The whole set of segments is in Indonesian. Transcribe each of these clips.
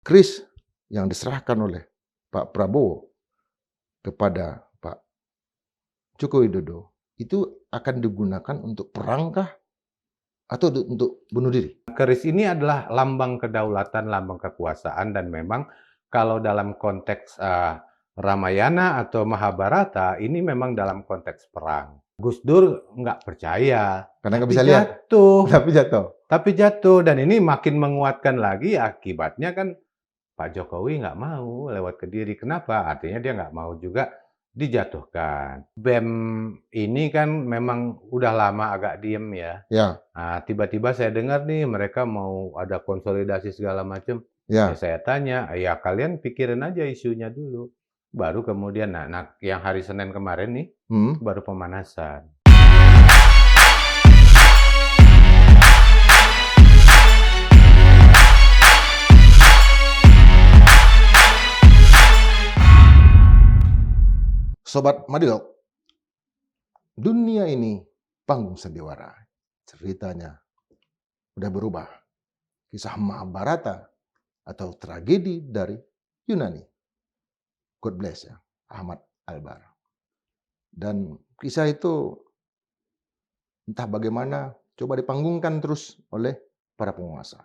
Kris yang diserahkan oleh Pak Prabowo kepada Pak Joko Widodo itu akan digunakan untuk perangkah atau untuk bunuh diri? Keris ini adalah lambang kedaulatan, lambang kekuasaan, dan memang kalau dalam konteks Ramayana atau Mahabharata, ini memang dalam konteks perang. Gus Dur nggak percaya, Karena nggak tapi bisa lihat, jatuh. tapi jatuh. Tapi jatuh, dan ini makin menguatkan lagi akibatnya kan Pak Jokowi nggak mau lewat Kediri. Kenapa? Artinya dia nggak mau juga dijatuhkan. BEM ini kan memang udah lama agak diem ya. Ya, Nah, tiba-tiba saya dengar nih mereka mau ada konsolidasi segala macam. Ya ya. saya tanya, ya kalian pikirin aja isunya dulu. Baru kemudian, nah yang hari Senin kemarin nih, Hmm. baru pemanasan. Sobat Madiok, dunia ini panggung sandiwara. Ceritanya udah berubah. Kisah Mahabharata atau tragedi dari Yunani. God bless ya, Ahmad Albar. Dan kisah itu entah bagaimana coba dipanggungkan terus oleh para penguasa.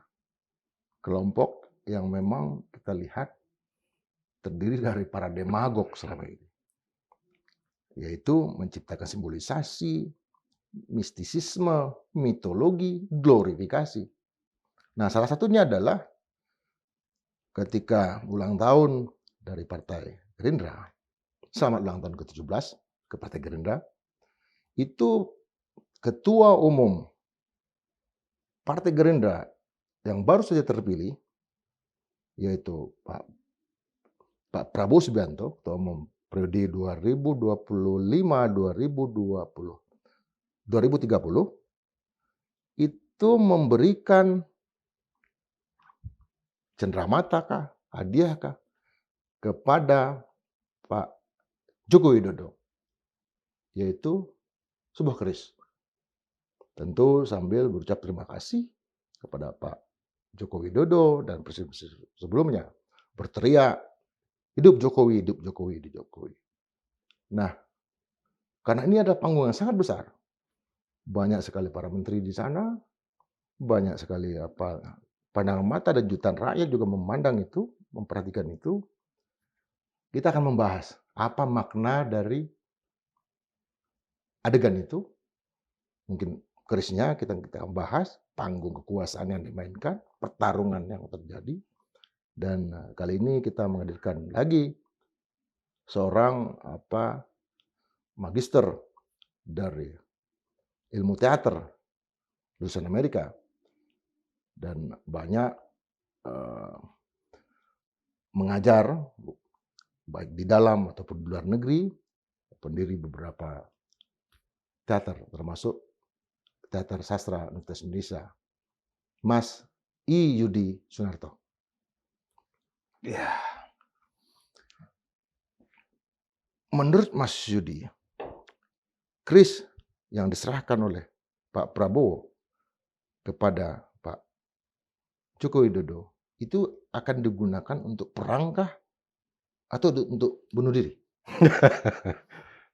Kelompok yang memang kita lihat terdiri dari para demagog selama ini. Yaitu menciptakan simbolisasi, mistisisme, mitologi, glorifikasi. Nah, salah satunya adalah ketika ulang tahun dari Partai Gerindra, selamat ulang tahun ke-17 ke Partai Gerindra, itu Ketua Umum Partai Gerindra yang baru saja terpilih, yaitu Pak Prabowo Subianto, Ketua Umum periode 2025-2030, itu memberikan cenderamata kah, hadiah kah kepada Pak Joko Widodo, yaitu sebuah keris. Tentu sambil berucap terima kasih kepada Pak Joko Widodo dan presiden sebelumnya, berteriak, hidup Jokowi, hidup Jokowi, hidup Jokowi. Nah, karena ini ada panggung yang sangat besar, banyak sekali para menteri di sana, banyak sekali pandangan mata dan jutaan rakyat juga memandang itu, memperhatikan itu. Kita akan membahas apa makna dari adegan itu. Mungkin kerisnya kita bahas, panggung kekuasaan yang dimainkan, pertarungan yang terjadi. Dan kali ini kita menghadirkan lagi seorang magister dari ilmu teater lulusan Amerika dan banyak mengajar baik di dalam ataupun di luar negeri, pendiri beberapa teater termasuk Teater Sastra Universitas Indonesia, Mas I. Yudi Sunarto. Ya. Menurut Mas Yudi, kris yang diserahkan oleh Pak Prabowo kepada Pak Joko Widodo itu akan digunakan untuk perangkah atau untuk bunuh diri?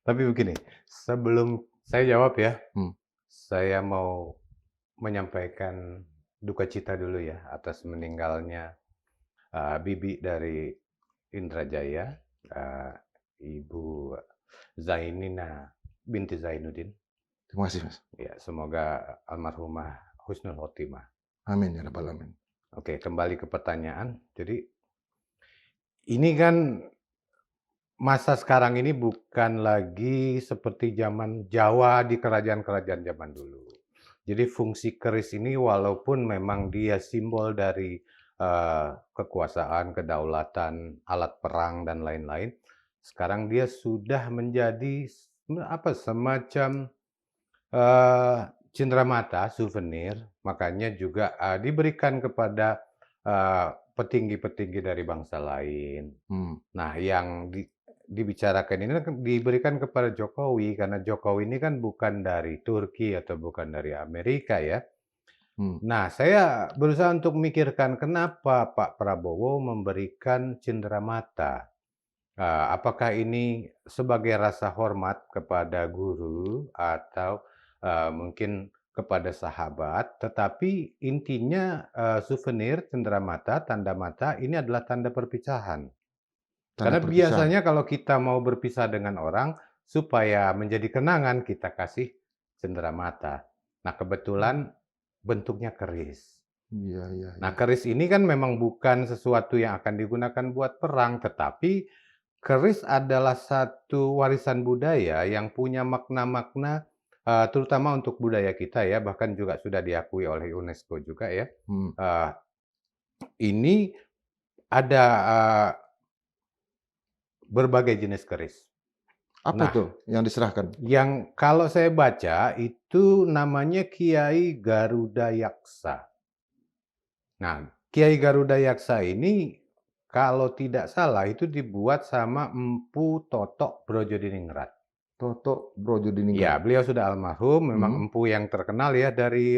Tapi begini, sebelum saya jawab ya, Hmm. saya mau menyampaikan duka cita dulu ya atas meninggalnya bibi dari Indrajaya, Ibu Zainina binti Zainuddin. Terima kasih, Mas. Ya, semoga almarhumah husnul khotimah. Amin ya rabbal alamin. Oke, kembali ke pertanyaan. Jadi ini kan masa sekarang ini bukan lagi seperti zaman Jawa di kerajaan-kerajaan zaman dulu. Jadi fungsi keris ini walaupun memang dia simbol dari kekuasaan, kedaulatan, alat perang dan lain-lain, sekarang dia sudah menjadi semacam cenderamata, souvenir, makanya juga diberikan kepada petinggi-petinggi dari bangsa lain. Nah, yang dibicarakan ini diberikan kepada Jokowi, karena Jokowi ini kan bukan dari Turki atau bukan dari Amerika ya. Nah, saya berusaha untuk memikirkan kenapa Pak Prabowo memberikan cenderamata. Apakah ini sebagai rasa hormat kepada guru atau mungkin kepada sahabat, tetapi intinya souvenir cenderamata, tanda mata ini adalah tanda perpisahan. Tanda Karena perpisahan. biasanya kalau kita mau berpisah dengan orang, supaya menjadi kenangan kita kasih cenderamata. Nah, kebetulan bentuknya keris. Iya, iya, Nah, iya. keris ini kan memang bukan sesuatu yang akan digunakan buat perang, tetapi keris adalah satu warisan budaya yang punya makna-makna, terutama untuk budaya kita ya, bahkan juga sudah diakui oleh UNESCO juga ya. Hmm. Ini ada, berbagai jenis keris. Apa Nah, itu yang diserahkan? yang kalau saya baca itu namanya Kiai Garuda Yaksa. Nah, Kiai Garuda Yaksa ini kalau tidak salah itu dibuat sama Empu Totok Brojodiningrat. Toto Ya, Brojodiningrat. beliau sudah almarhum, memang Hmm. empu yang terkenal ya dari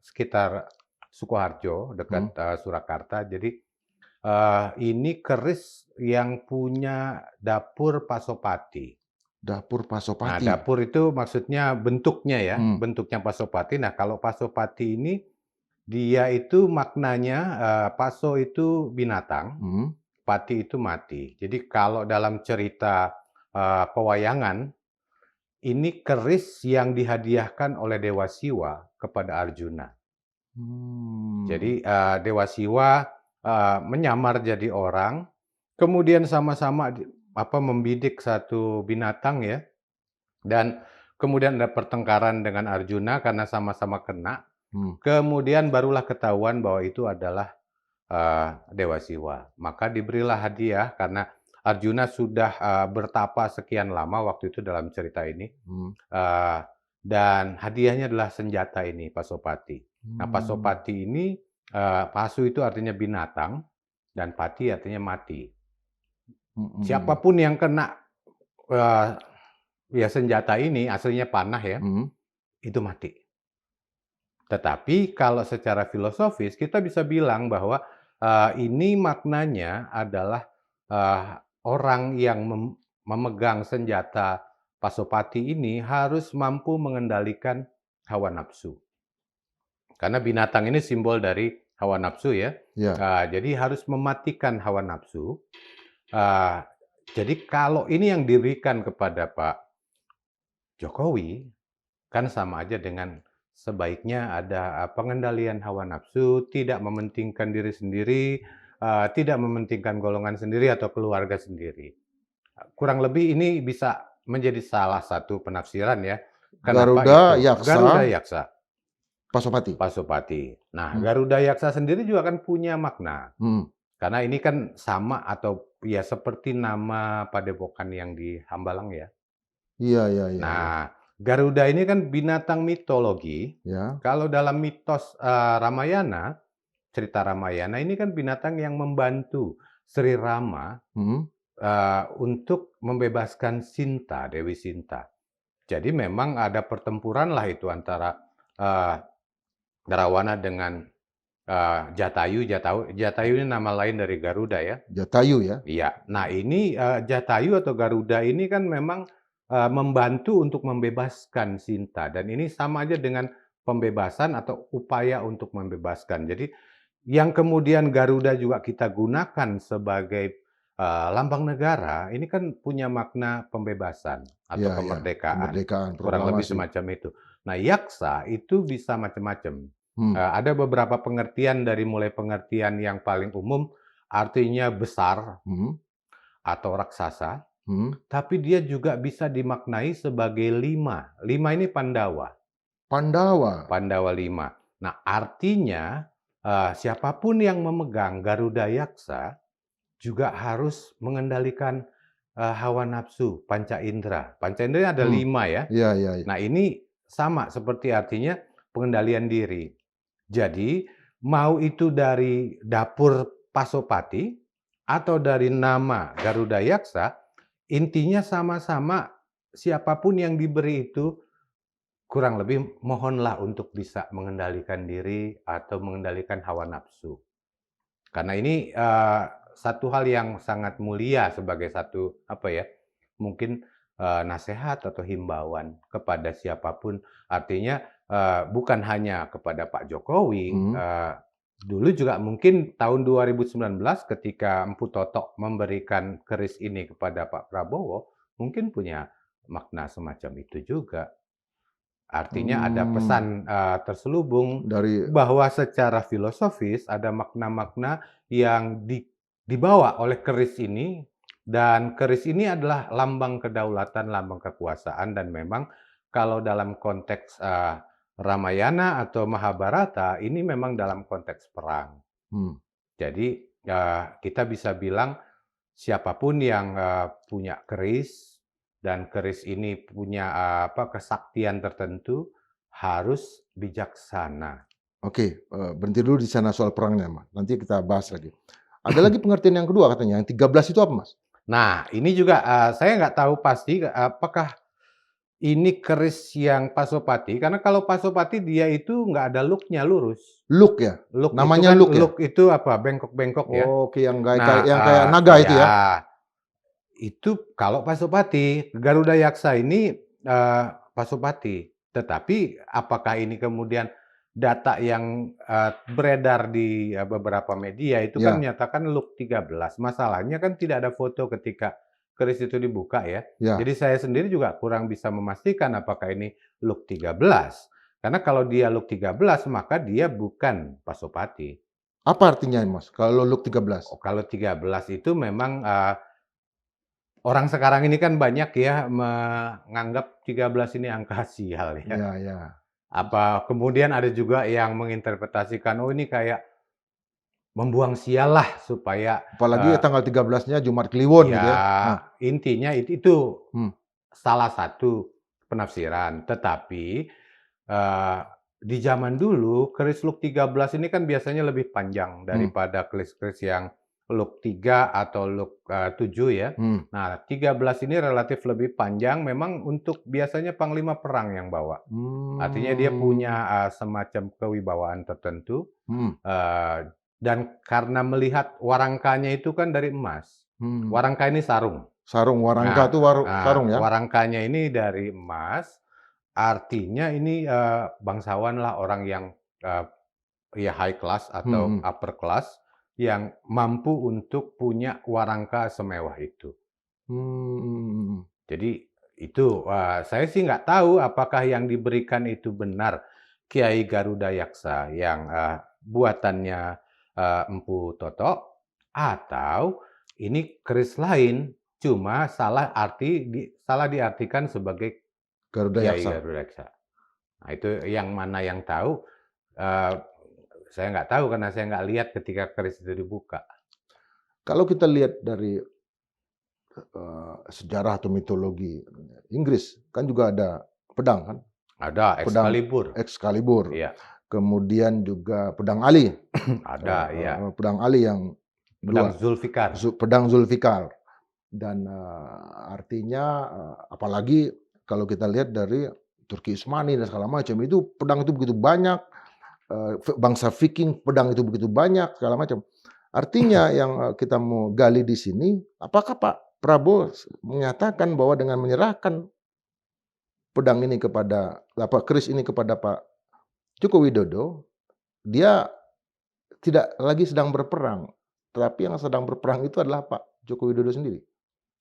sekitar Sukoharjo, Hmm. dekat Surakarta. Jadi ini keris yang punya dapur Pasopati. Dapur Nah, Pasopati. dapur itu maksudnya bentuknya ya, Hmm. bentuknya Pasopati. Nah, kalau Pasopati ini dia itu maknanya Paso itu binatang, Hmm. Pati itu mati. Jadi kalau dalam cerita pewayangan, ini keris yang dihadiahkan oleh Dewa Siwa kepada Arjuna. Jadi Dewa Siwa menyamar jadi orang, kemudian sama-sama membidik satu binatang ya, dan kemudian ada pertengkaran dengan Arjuna karena sama-sama kena. Kemudian barulah ketahuan bahwa itu adalah Dewa Siwa. Maka diberilah hadiah karena Arjuna sudah bertapa sekian lama waktu itu dalam cerita ini. Dan hadiahnya adalah senjata ini, Pasopati. Nah, Pasopati ini, Pasu itu artinya binatang, dan Pati artinya mati. Siapapun yang kena ya senjata ini, aslinya panah ya, itu mati. Tetapi kalau secara filosofis kita bisa bilang bahwa ini maknanya adalah orang yang memegang senjata Pasopati ini harus mampu mengendalikan hawa nafsu. Karena binatang ini simbol dari hawa nafsu ya. Ya. Jadi harus mematikan hawa nafsu. Jadi kalau ini yang diberikan kepada Pak Jokowi, kan sama aja dengan sebaiknya ada pengendalian hawa nafsu, tidak mementingkan diri sendiri, tidak mementingkan golongan sendiri atau keluarga sendiri. Kurang lebih ini bisa menjadi salah satu penafsiran ya. Kenapa Garuda itu? Garuda Yaksa Yaksa, Pasopati. Pasopati. Nah, Garuda Yaksa sendiri juga kan punya makna. Karena ini kan sama atau ya seperti nama padepokan yang di Hambalang ya. Iya, iya, iya. Nah, Garuda ini kan binatang mitologi. Ya. Kalau dalam mitos Ramayana, cerita Ramayana ini kan binatang yang membantu Sri Rama untuk membebaskan Sinta, Dewi Sinta. Jadi memang ada pertempuran lah itu antara Rawana dengan Jatayu. Jatayu ini nama lain dari Garuda ya. Jatayu ya. Iya. Nah ini Jatayu atau Garuda ini kan memang membantu untuk membebaskan Sinta, dan ini sama aja dengan pembebasan atau upaya untuk membebaskan. Jadi yang kemudian Garuda juga kita gunakan sebagai lambang negara, ini kan punya makna pembebasan atau Ya, ya. kemerdekaan. Kemerdekaan, Kurang lebih proklamasi. semacam itu. Nah, yaksa itu bisa macam-macam. Ada beberapa pengertian, dari mulai pengertian yang paling umum, artinya besar atau raksasa, tapi dia juga bisa dimaknai sebagai lima. Lima ini Pandawa. Pandawa. Pandawa lima. Nah, artinya siapapun yang memegang Garuda Yaksa juga harus mengendalikan hawa nafsu, panca indera. Panca indera ada 5 ya. Iya, iya, iya. Nah, ini sama seperti artinya pengendalian diri. Jadi, mau itu dari dapur Pasopati atau dari nama Garuda Yaksa, intinya sama-sama siapapun yang diberi itu kurang lebih mohonlah untuk bisa mengendalikan diri atau mengendalikan hawa nafsu. Karena ini, satu hal yang sangat mulia sebagai satu, apa ya, mungkin, nasehat atau himbauan kepada siapapun. Artinya, bukan hanya kepada Pak Jokowi, Mhm. dulu juga mungkin tahun 2019 ketika Empu Totok memberikan keris ini kepada Pak Prabowo, mungkin punya makna semacam itu juga. Artinya ada Mmm, pesan, terselubung dari bahwa secara filosofis ada makna-makna yang dibawa oleh keris ini, dan keris ini adalah lambang kedaulatan, lambang kekuasaan, dan memang kalau dalam konteks, Ramayana atau Mahabharata, ini memang dalam konteks perang. mmm, Jadi, kita bisa bilang siapapun yang, punya keris dan keris ini punya, kesaktian tertentu, harus bijaksana. oke, berhenti dulu di sana soal perangnya, Mas, nanti kita bahas lagi. Ada lagi pengertian yang kedua katanya, yang 13 itu apa, Mas? Nah, ini juga, saya nggak tahu pasti, apakah ini keris yang Pasopati, karena kalau Pasopati dia itu nggak ada look-nya, lurus. Look ya? Look itu Namanya kan look ya? look itu apa, bengkok-bengkok ya. Oke, Nah, yang kayak naga itu ya? ya, itu kalau Pasopati. Garuda Yaksa ini, Pasopati. Tetapi apakah ini kemudian data yang, beredar di, beberapa media itu kan Ya, menyatakan Look 13. Masalahnya kan tidak ada foto ketika keris itu dibuka ya. ya. Jadi saya sendiri juga kurang bisa memastikan apakah ini Look 13. Karena kalau dia Look 13 maka dia bukan Pasopati. Apa artinya, Mas, kalau look 13? Oh, kalau 13 itu memang, orang sekarang ini kan banyak ya menganggap 13 ini angka sial ya. Ya, ya. Apa kemudian ada juga yang menginterpretasikan, oh ini kayak membuang sial lah supaya, Apalagi eee, tanggal 13-nya Jumat Kliwon gitu ya ya. Nah, intinya itu mmm, salah satu penafsiran. Tetapi, eee, di zaman dulu keris Look 13 ini kan biasanya lebih panjang mmm, daripada keris-keris yang Look 3 atau Look, 7 ya. mmm, Nah, 13 ini relatif lebih panjang memang untuk biasanya panglima perang yang bawa. Artinya dia mmm, punya, semacam kewibawaan tertentu, mhm, dan karena melihat warangkanya itu kan dari emas. mmm. Warangka ini sarung. Sarung warangka Nah itu sarung ya? warangkanya ini dari emas, artinya ini, bangsawanlah orang yang, eee, ya high class Mhm, atau mhm. upper class yang mampu untuk punya warangka semewah itu. Mmm, mhm, mhm. Jadi itu, saya sih nggak tahu apakah yang diberikan itu benar Kiai Garuda Yaksa yang, buatannya, Empu Totok, atau ini keris lain, cuma salah diartikan sebagai Garuda Kiai Yaksa. Garuda Yaksa. Nah itu yang mana yang tahu, eee, saya nggak tahu karena saya nggak lihat ketika keris itu dibuka. Kalau kita lihat dari, sejarah atau mitologi Inggris, kan juga ada pedang kan, Ada pedang Excalibur, Excalibur, iya, kemudian juga pedang Ali, ada, iya, pedang Ali yang pedang 2, Zulfikar. pedang Zulfikar dan, artinya, apalagi kalau kita lihat dari Turki Utsmani dan segala macam, itu pedang itu begitu banyak, bangsa Viking pedang itu begitu banyak segala macam. Artinya yang, kita mau gali di sini, apakah Pak Prabowo menyatakan bahwa dengan menyerahkan pedang ini kepada keris ini kepada Pak Joko Widodo, dia tidak lagi sedang berperang, tetapi yang sedang berperang itu adalah Pak Joko Widodo sendiri?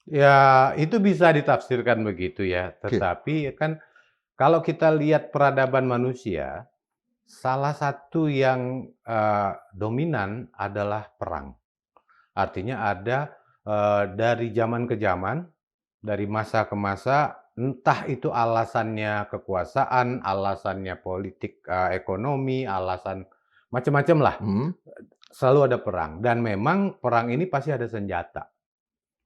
Ya, itu bisa ditafsirkan begitu ya, Oke, tetapi kan kalau kita lihat peradaban manusia, salah satu yang, dominan adalah perang. Artinya ada, dari zaman ke zaman, dari masa ke masa, entah itu alasannya kekuasaan, alasannya politik, ekonomi, alasan macam-macam lah, mhm, selalu ada perang dan memang perang ini pasti ada senjata.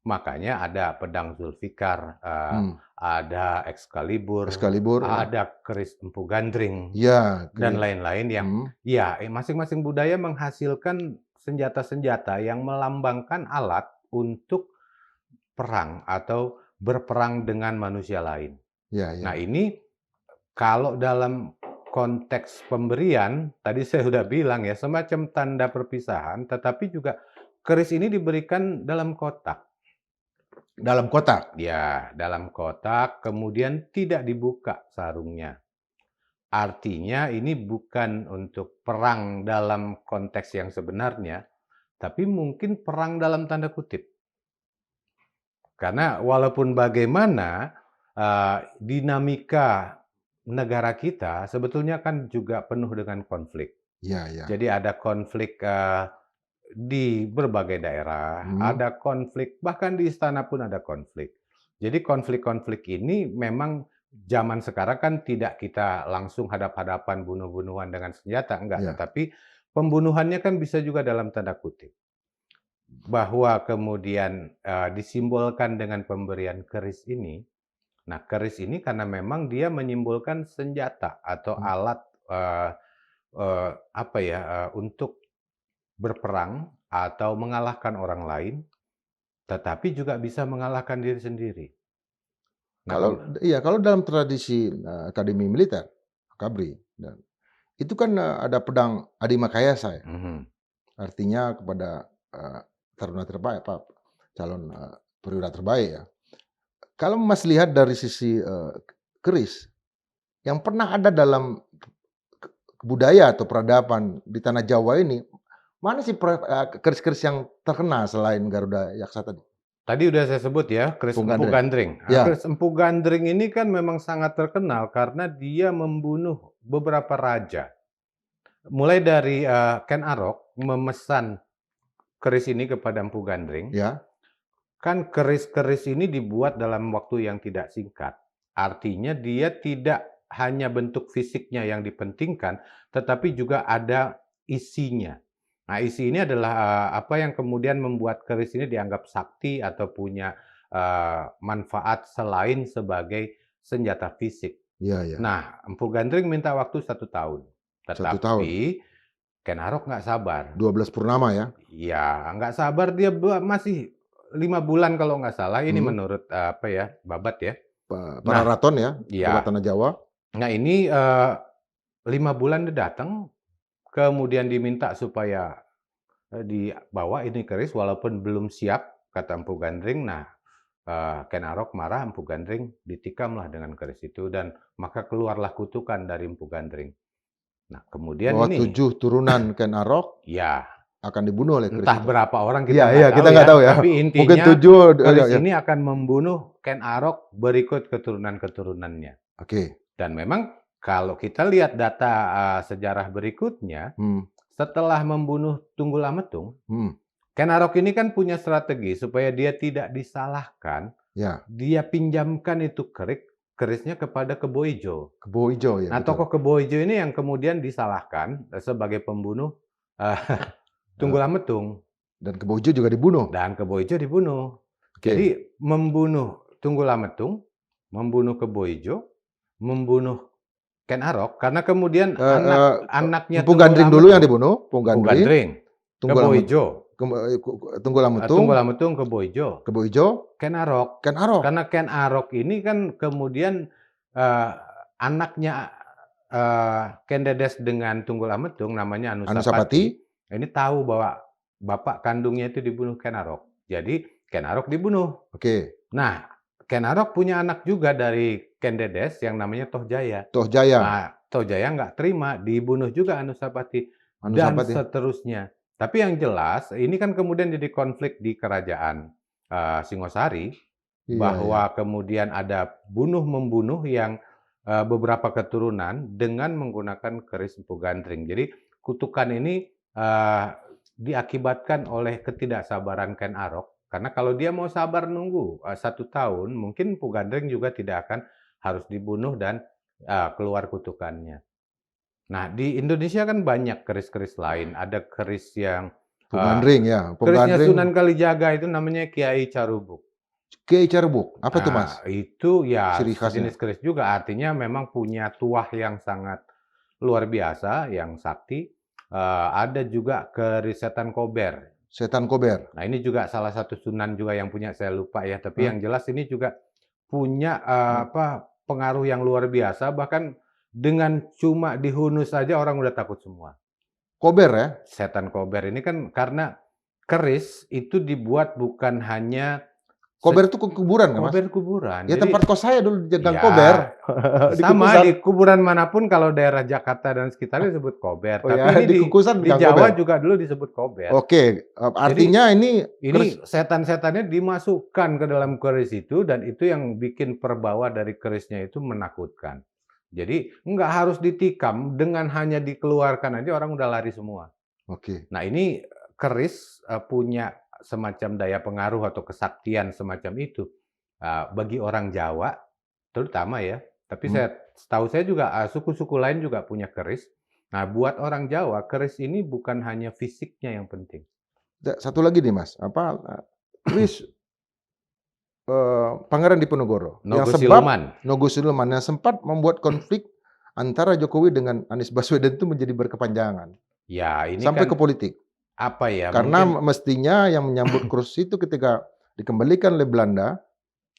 Makanya ada pedang Zulfikar, mmm, ada Excalibur, Excalibur ya, ada keris Empu Gandring, iya, dan lain-lain yang mhm, ya, masing-masing budaya menghasilkan senjata-senjata yang melambangkan alat untuk perang atau berperang dengan manusia lain. iya, Nah iya, ini Kalau dalam konteks pemberian, tadi saya sudah bilang ya, semacam tanda perpisahan, tetapi juga keris ini diberikan dalam kotak. Dalam kotak? Ya, dalam kotak, kemudian tidak dibuka sarungnya. Artinya ini bukan untuk perang dalam konteks yang sebenarnya, tapi mungkin perang dalam tanda kutip. Karena walaupun bagaimana, dinamika negara kita sebetulnya kan juga penuh dengan konflik. Iya, iya. Jadi ada konflik, di berbagai daerah, ada konflik, bahkan di istana pun ada konflik. Jadi konflik-konflik ini memang zaman sekarang kan tidak kita langsung hadap-hadapan bunuh-bunuhan dengan senjata, enggak. Iya. Tetapi pembunuhannya kan bisa juga dalam tanda kutip. Bahwa kemudian, disimbolkan dengan pemberian keris ini. Nah, keris ini karena memang dia menyimbolkan senjata atau alat, apa ya, untuk berperang atau mengalahkan orang lain, tetapi juga bisa mengalahkan diri sendiri. Nah, Kalau dalam tradisi, akademi militer, Akabri, dan itu kan, ada pedang Adimakayasa ya, artinya kepada, taruna terbaik, calon, perwira terbaik ya. Kalau Mas lihat dari sisi, keris, yang pernah ada dalam budaya atau peradaban di tanah Jawa ini, mana sih keris-keris yang terkenal selain Garuda Yaksa tadi? Tadi udah saya sebut ya, keris Empu Empu Gandring. Gandring. Nah, Ya. keris Empu Gandring ini kan memang sangat terkenal karena dia membunuh beberapa raja. Mulai dari, Ken Arok memesan keris ini kepada Empu Gandring. Ya. Kan keris-keris ini dibuat dalam waktu yang tidak singkat. Artinya dia tidak hanya bentuk fisiknya yang dipentingkan, tetapi juga ada isinya. Nah, isi ini adalah, apa yang kemudian membuat keris ini dianggap sakti atau punya, manfaat selain sebagai senjata fisik. Iya, iya. Nah, Empu Gandring minta waktu 1 tahun. 1 tahun. Tetapi Ken Arok nggak sabar. 12 purnama ya? Iya, nggak sabar dia masih 5 bulan kalau nggak salah, ini menurut, apa ya, Babat ya. Para raton ya, Iya. Babat Tanah Jawa. Nah ini, 5 bulan dia datang, kemudian diminta supaya, dibawa ini keris walaupun belum siap, kata Empu Gandring. Nah, Ken Arok marah, Empu Gandring ditikamlah dengan keris itu dan maka keluarlah kutukan dari Empu Gandring. Nah, kemudian Bahwa ini 7 turunan Ken Arok ya, akan dibunuh oleh keris entah itu. berapa orang Iya, kita iya, kita nggak tahu ya. tapi Mungkin intinya 7, keris ya. ini akan membunuh Ken Arok berikut keturunan-keturunannya. Oke. Dan memang kalau kita lihat data, sejarah berikutnya, setelah membunuh Tunggul Ametung, Ken Arok ini kan punya strategi supaya dia tidak disalahkan. Ya. Dia pinjamkan itu kerisnya kepada Kebo Ijo. Kebo Ijo ya. Nah, betul. tokoh Kebo Ijo ini yang kemudian disalahkan sebagai pembunuh Tunggul Ametung. Dan Kebo Ijo juga dibunuh. Dan Kebo Ijo dibunuh. Oke. Jadi membunuh Tunggul Ametung, membunuh Kebo Ijo, membunuh Ken Arok, karena kemudian anaknya Empu Gandring dulu yang dibunuh, Empu Gandring, Kebo Ijo, Tunggul Ametung, Tunggul Ametung, Kebo Ijo, Kebo Ijo, Ken Arok. Ken Arok. Karena Ken Arok ini kan kemudian anaknya Ken Dedes dengan Tunggul Ametung namanya Anusapati. Ini tahu bahwa bapak kandungnya itu dibunuh Ken Arok. Jadi Ken Arok dibunuh. Oke. Nah, Ken Arok punya anak juga dari Ken Dedes yang namanya Tohjaya. Tohjaya. Nah, Tohjaya nggak terima, dibunuh juga Anusapati. Dan seterusnya. Tapi yang jelas, ini kan kemudian jadi konflik di kerajaan Singosari, bahwa kemudian ada bunuh-membunuh yang beberapa keturunan dengan menggunakan keris Empu Gandring. Jadi kutukan ini diakibatkan oleh ketidaksabaran Ken Arok. Karena kalau dia mau sabar nunggu 1 tahun, mungkin Empu Gandring juga tidak akan harus dibunuh dan keluar kutukannya. Nah, di Indonesia kan banyak keris-keris lain. Ada keris yang Empu Gandring ya. Kerisnya Sunan Kalijaga itu namanya Kiai Carubuk. Kiai Carubuk, apa itu Mas? Itu ya Ciri khasnya? jenis keris juga, artinya memang punya tuah yang sangat luar biasa, yang sakti. Ada juga keris Setan Kober. Setan Kober. Nah, ini juga salah satu sunan juga yang punya, saya lupa ya. Tapi yang jelas ini juga punya pengaruh yang luar biasa. Bahkan dengan cuma dihunus saja orang udah takut semua. Kober ya? Setan Kober ini kan karena keris itu dibuat bukan hanya Kober itu kuburan kan, Mas? kober kuburan. Ya Jadi tempat kos saya dulu di Gang Kober. ya Di sama Kukusan. di kuburan manapun kalau daerah Jakarta dan sekitarnya disebut kober. Oh Tapi ya, ini di Kukusan di Gang Jawa Kober. juga dulu disebut kober. Oke, artinya ini Ini setan-setannya dimasukkan ke dalam keris itu dan itu yang bikin perbawa dari kerisnya itu menakutkan. Jadi nggak harus ditikam, dengan hanya dikeluarkan aja orang udah lari semua. Oke. Nah ini keris punya semacam daya pengaruh atau kesaktian semacam itu bagi orang Jawa terutama ya. Tapi setahu saya juga suku-suku lain juga punya keris. Nah buat orang Jawa keris ini bukan hanya fisiknya yang penting. Satu lagi nih, Mas. Keris Pangeran Diponegoro yang Nogosiluman. Nogosiluman yang sempat membuat konflik antara Jokowi dengan Anies Baswedan itu menjadi berkepanjangan Ya ini sampai kan ke politik. apa ya? Karena Mungkin mestinya yang menyambut keris itu ketika dikembalikan oleh Belanda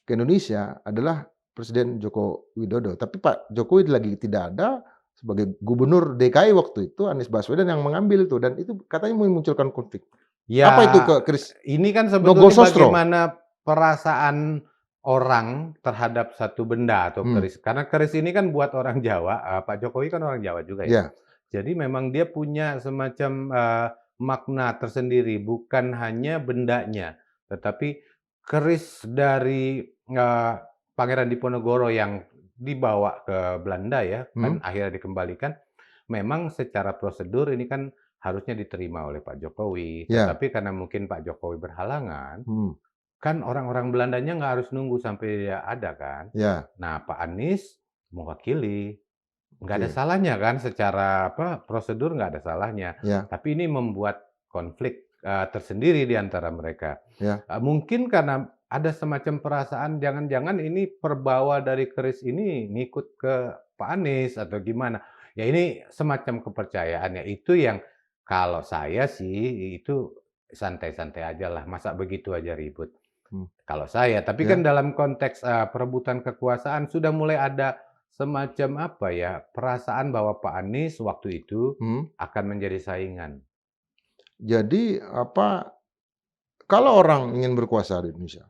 ke Indonesia adalah Presiden Joko Widodo. Tapi Pak Jokowi lagi tidak ada sebagai Gubernur DKI waktu itu, Anies Baswedan yang mengambil itu dan itu katanya memunculkan konflik. ya Apa itu keris ini kan sebetulnya Nogosostro? bagaimana perasaan orang terhadap satu benda atau keris. Karena keris ini kan buat orang Jawa. Pak Jokowi kan orang Jawa juga ya. Ya, Jadi memang dia punya semacam makna tersendiri, bukan hanya bendanya, tetapi keris dari Pangeran Diponegoro yang dibawa ke Belanda ya, kan akhirnya dikembalikan. Memang secara prosedur ini kan harusnya diterima oleh Pak Jokowi, ya. tetapi karena mungkin Pak Jokowi berhalangan, kan orang-orang Belandanya nggak harus nunggu sampai dia ada kan. Ya, Nah Pak Anies mewakili. Nggak ada oke. salahnya kan secara prosedur nggak ada salahnya. Ya, Tapi ini membuat konflik tersendiri di antara mereka. ya. Mungkin karena ada semacam perasaan jangan-jangan ini perbawa dari keris ini ngikut ke Pak Anies atau gimana. Ya ini semacam kepercayaan ya, itu yang kalau saya sih itu santai-santai aja lah, masa begitu aja ribut. Kalau saya, tapi kan Ya. dalam konteks perebutan kekuasaan sudah mulai ada semacam apa ya, perasaan bahwa Pak Anies waktu itu akan menjadi saingan. Jadi kalau orang ingin berkuasa di Indonesia,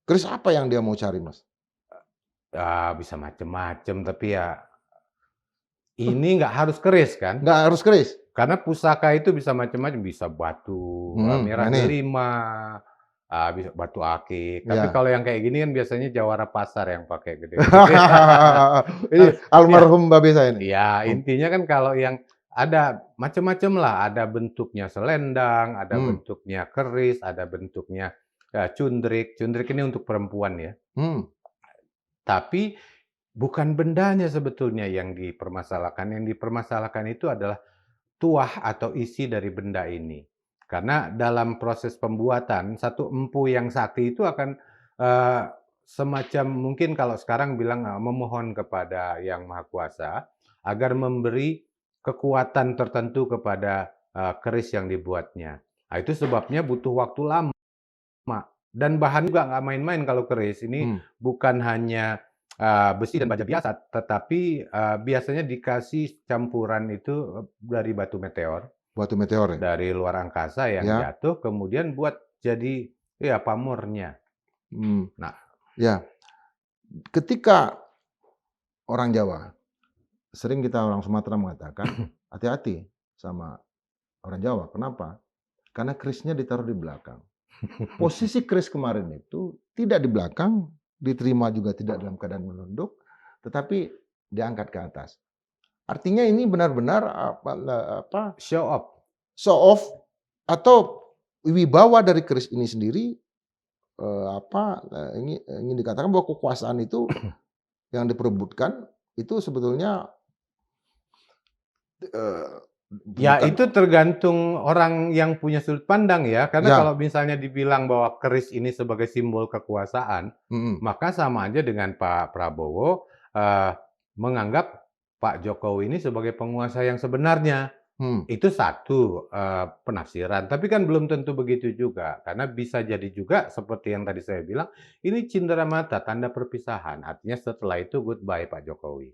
keris apa yang dia mau cari, Mas? Bisa macem-macem, tapi ya ini nggak harus keris kan? Nggak harus keris? Karena pusaka itu bisa macam-macam, bisa batu merah Nah nih. delima, bisa batu akik. Tapi Ya. kalau yang kayak gini kan biasanya jawara pasar yang pakai gede-gede. Ini Ya, almarhum babe saya nih. ya intinya kan kalau yang ada macam-macam lah, ada bentuknya selendang, ada bentuknya keris, ada bentuknya cundrik. Cundrik ini untuk perempuan ya. Tapi bukan bendanya sebetulnya yang dipermasalahkan. Yang dipermasalahkan itu adalah tuah atau isi dari benda ini. Karena dalam proses pembuatan, satu empu yang sakti itu akan semacam mungkin kalau sekarang bilang memohon kepada Yang Maha Kuasa agar memberi kekuatan tertentu kepada keris yang dibuatnya. Nah, itu sebabnya butuh waktu lama. Dan bahan juga nggak main-main kalau keris. Ini bukan hanya besi dan baja biasa, tetapi biasanya dikasih campuran itu dari batu meteor. Batu meteor ya? Dari luar angkasa yang jatuh, kemudian buat jadi ya pamornya. Nah, ya. Ketika orang Jawa, sering kita orang Sumatera mengatakan, hati-hati sama orang Jawa. Kenapa? Karena kerisnya ditaruh di belakang. Posisi keris kemarin itu tidak di belakang, diterima juga tidak dalam keadaan menunduk, tetapi diangkat ke atas. Artinya ini benar-benar show off atau wibawa dari keris ini sendiri ingin dikatakan bahwa kekuasaan itu yang diperebutkan itu sebetulnya ya itu tergantung orang yang punya sudut pandang ya. Karena kalau misalnya dibilang bahwa keris ini sebagai simbol kekuasaan, maka sama aja dengan Pak Prabowo menganggap Pak Jokowi ini sebagai penguasa yang sebenarnya. Itu satu penafsiran. Tapi kan belum tentu begitu juga. Karena bisa jadi juga seperti yang tadi saya bilang, ini cindera mata, tanda perpisahan. Artinya setelah itu goodbye Pak Jokowi.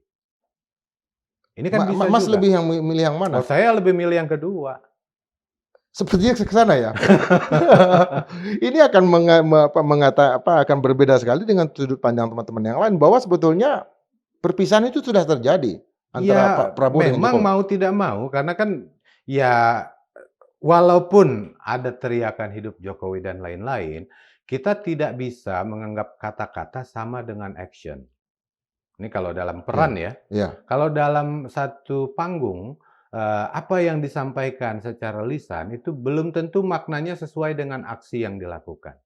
Ini kan bisa Mas juga. lebih yang milih yang mana? Oh, saya lebih milih yang kedua. Sepertinya ke sana ya. Ini akan akan berbeda sekali dengan sudut pandang teman-teman yang lain bahwa sebetulnya perpisahan itu sudah terjadi antara Ya, Pak Prabowo dengan memang Jokowi. mau tidak mau, karena kan ya walaupun ada teriakan hidup Jokowi dan lain-lain, kita tidak bisa menganggap kata-kata sama dengan action. Ini kalau dalam Iya, peran ya. iya, Kalau dalam satu panggung, apa yang disampaikan secara lisan itu belum tentu maknanya sesuai dengan aksi yang dilakukan.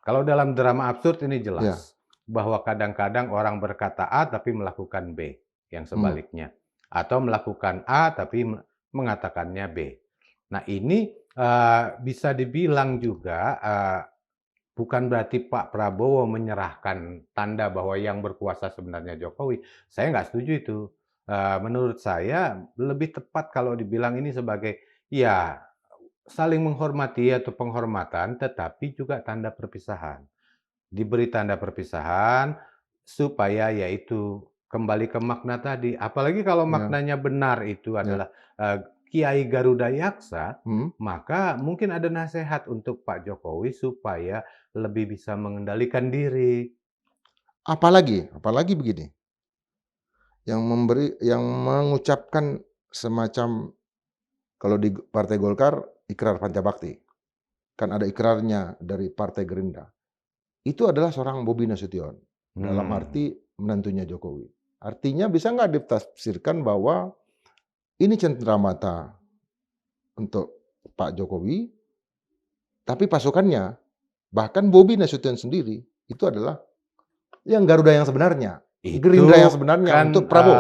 Kalau dalam drama absurd ini iya. jelas, bahwa kadang-kadang orang berkata A tapi melakukan B, yang Hmm, sebaliknya. Atau melakukan A tapi mengatakannya B. Nah ini bisa dibilang juga bukan berarti Pak Prabowo menyerahkan tanda bahwa yang berkuasa sebenarnya Jokowi. Saya nggak setuju itu. Menurut saya lebih tepat kalau dibilang ini sebagai ya saling menghormati atau penghormatan, tetapi juga tanda perpisahan. Diberi tanda perpisahan supaya yaitu kembali ke makna tadi. Apalagi kalau iya, maknanya benar itu iya. adalah Kiai Garuda Yaksa, Hmm. maka mungkin ada nasihat untuk Pak Jokowi supaya lebih bisa mengendalikan diri. Apalagi begini, yang mengucapkan semacam kalau di Partai Golkar ikrar pancabakti, kan ada ikrarnya dari Partai Gerindra. Itu adalah seorang Bobi Nasution, dalam Hmm, arti menantunya Jokowi. Artinya bisa nggak ditafsirkan bahwa ini cenderamata untuk Pak Jokowi, tapi pasukannya, bahkan Bobi Nasution sendiri, itu adalah yang Garuda yang sebenarnya, itu Gerindra yang sebenarnya kan untuk Prabowo.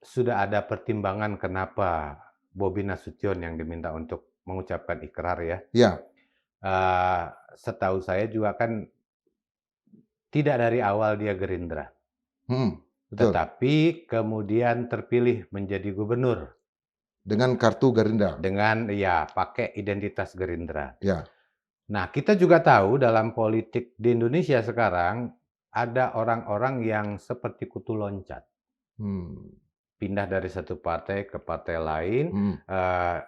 sudah ada pertimbangan kenapa Bobi Nasution yang diminta untuk mengucapkan ikrar ya. Ya, Eee, Setahu saya juga kan tidak dari awal dia Gerindra, betul. tetapi kemudian terpilih menjadi gubernur Dengan kartu Gerindra. dengan ya pakai identitas Gerindra. Ya, Nah, kita juga tahu dalam politik di Indonesia sekarang ada orang-orang yang seperti kutu loncat, hmm, pindah dari satu partai ke partai lain, mhm,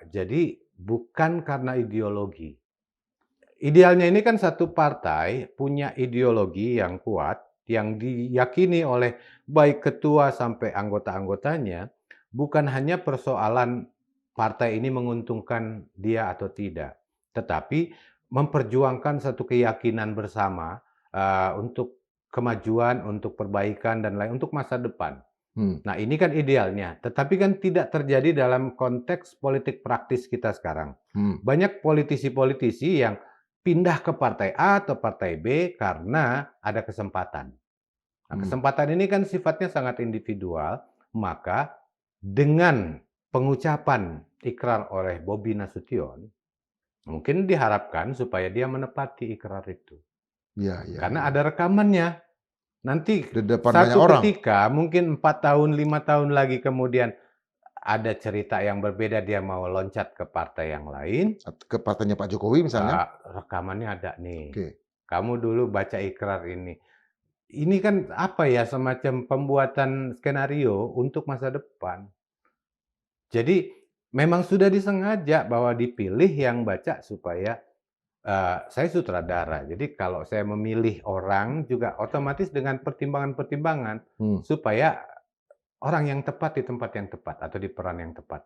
jadi bukan karena ideologi. Idealnya ini kan satu partai punya ideologi yang kuat, yang diyakini oleh baik ketua sampai anggota-anggotanya, bukan hanya persoalan partai ini menguntungkan dia atau tidak, tetapi memperjuangkan satu keyakinan bersama untuk kemajuan, untuk perbaikan dan lain untuk masa depan. hmm, Nah, ini kan idealnya, tetapi kan tidak terjadi dalam konteks politik praktis kita sekarang. hmm, Banyak politisi-politisi yang pindah ke partai A atau partai B karena ada kesempatan. Nah, hmm. kesempatan ini kan sifatnya sangat individual, maka dengan pengucapan ikrar oleh Bobi Nasution, mungkin diharapkan supaya dia menepati ikrar itu. Iya, iya, Karena iya. ada rekamannya. Nanti Di depan banyak satu orang. ketika, mungkin 4 tahun, 5 tahun lagi kemudian ada cerita yang berbeda, dia mau loncat ke partai yang lain, Ke partainya Pak Jokowi misalnya. rekamannya ada nih. Oke. Kamu dulu baca ikrar ini. Ini kan apa ya, semacam pembuatan skenario untuk masa depan. Jadi memang sudah disengaja bahwa dipilih yang baca supaya saya sutradara. Jadi kalau saya memilih orang juga otomatis dengan pertimbangan-pertimbangan Hmm, supaya orang yang tepat di tempat yang tepat atau di peran yang tepat.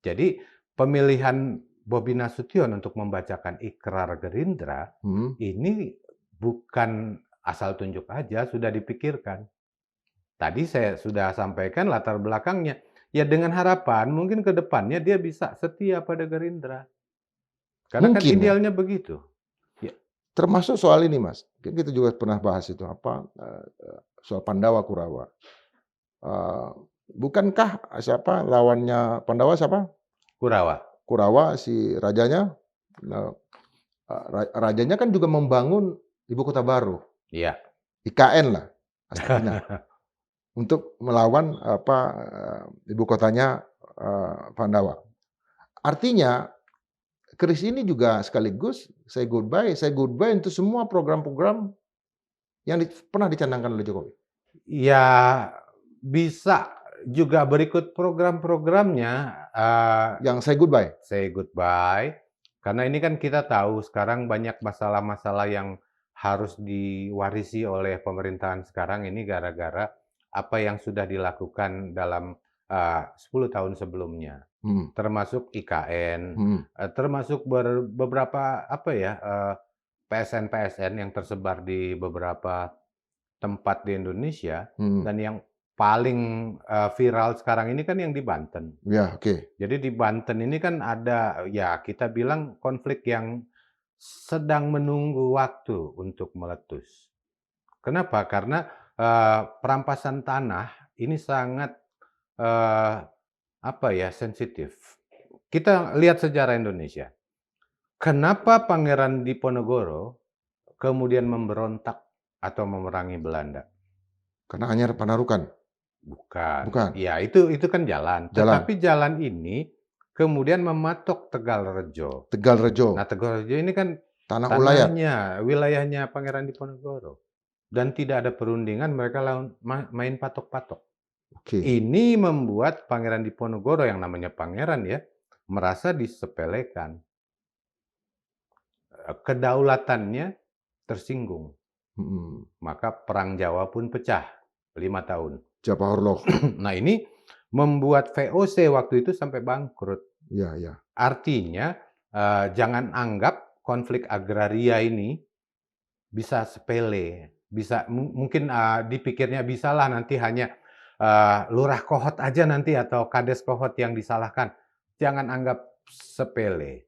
Jadi pemilihan Bobi Nasution untuk membacakan ikrar Gerindra mhm. ini bukan asal tunjuk aja, sudah dipikirkan. Tadi saya sudah sampaikan latar belakangnya. Ya dengan harapan mungkin ke depannya dia bisa setia pada Gerindra. Karena kan Mungkin ya, idealnya begitu. Ya, termasuk soal ini Mas, kan kita juga pernah bahas itu, soal Pandawa Kurawa. Eee, Bukankah siapa lawannya Pandawa siapa? Kurawa. Kurawa si rajanya, eee, rajanya kan juga membangun ibu kota baru, Iya. IKN lah, Astina, untuk melawan ibu kotanya, Pandawa. Artinya keris ini juga sekaligus say goodbye untuk semua program-program yang pernah dicanangkan oleh Jokowi. Ya, bisa juga berikut program-programnya, Yang say goodbye. say goodbye. Karena ini kan kita tahu sekarang banyak masalah-masalah yang harus diwarisi oleh pemerintahan sekarang ini gara-gara apa yang sudah dilakukan dalam 10 tahun sebelumnya. Hmm, Termasuk IKN, hmm, termasuk beberapa apa ya, PSN-PSN yang tersebar di beberapa tempat di Indonesia, hmm. dan yang paling viral sekarang ini kan yang di Banten. Ya, oke. Jadi di Banten ini kan ada, ya kita bilang konflik yang sedang menunggu waktu untuk meletus. Kenapa? Karena perampasan tanah ini sangat apa ya, sensitif. Kita lihat sejarah Indonesia. Kenapa Pangeran Diponegoro kemudian memberontak atau memerangi Belanda? Karena Anyar Panarukan. Bukan. Bukan. Ya, itu kan jalan. Jalan. Tetapi jalan ini kemudian mematok Tegalrejo. Tegalrejo. Nah, Tegalrejo ini kan Tanah Ulayat. wilayahnya Pangeran Diponegoro. Dan tidak ada perundingan, mereka main patok-patok. Oke. Ini membuat Pangeran Diponegoro, yang namanya pangeran ya, merasa disepelekan. Kedaulatannya tersinggung. Hmm. Maka Perang Jawa pun pecah 5 tahun. Japahorloh. Nah, ini membuat VOC waktu itu sampai bangkrut. Ya, ya. Artinya, jangan anggap konflik agraria ini bisa sepele. Bisa mungkin dipikirnya bisalah nanti hanya lurah kohot aja nanti atau kades kohot yang disalahkan. Jangan anggap sepele.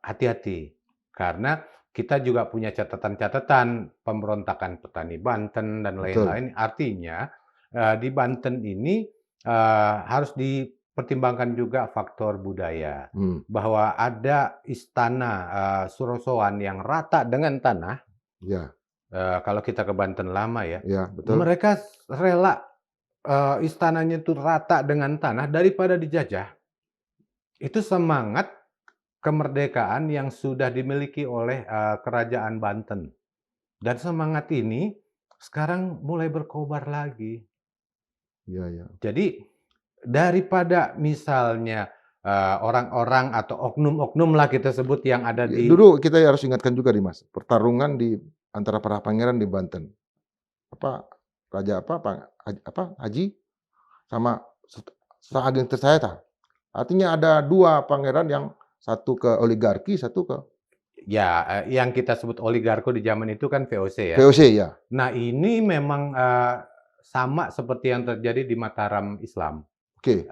Hati-hati. Karena kita juga punya catatan-catatan pemberontakan petani Banten dan Betul. lain-lain. Artinya di Banten ini harus dipertimbangkan juga faktor budaya. Hmm. Bahwa ada istana Surosoan yang rata dengan tanah. Ya, Kalau kita ke Banten lama ya, ya, betul. mereka rela istananya itu rata dengan tanah daripada dijajah. Itu semangat kemerdekaan yang sudah dimiliki oleh kerajaan Banten. Dan semangat ini sekarang mulai berkobar lagi. Ya, ya. Jadi daripada misalnya orang-orang atau oknum-oknum lah kita sebut yang ada di... Dulu kita harus ingatkan juga nih Mas, pertarungan di antara para pangeran di Banten. Raja Haji sama Ageng Tirtayasa. Artinya ada dua pangeran, yang satu ke oligarki, satu ke... Ya, yang kita sebut oligarko di zaman itu kan VOC ya. VOC ya. Nah, ini memang sama seperti yang terjadi di Mataram Islam. Oke.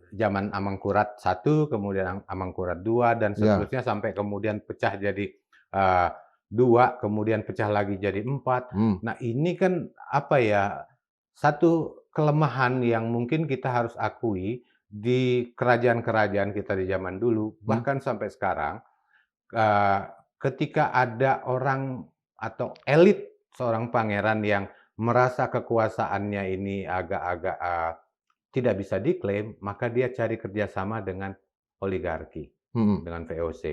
Zaman Amangkurat I, kemudian Amangkurat II, dan seterusnya sampai kemudian pecah jadi 2, kemudian pecah lagi jadi 4. Nah, ini kan apa ya, satu kelemahan yang mungkin kita harus akui di kerajaan-kerajaan kita di zaman dulu, bahkan sampai sekarang. Ketika ada orang atau elit seorang pangeran yang merasa kekuasaannya ini agak-agak tidak bisa diklaim, maka dia cari kerjasama dengan oligarki, dengan VOC.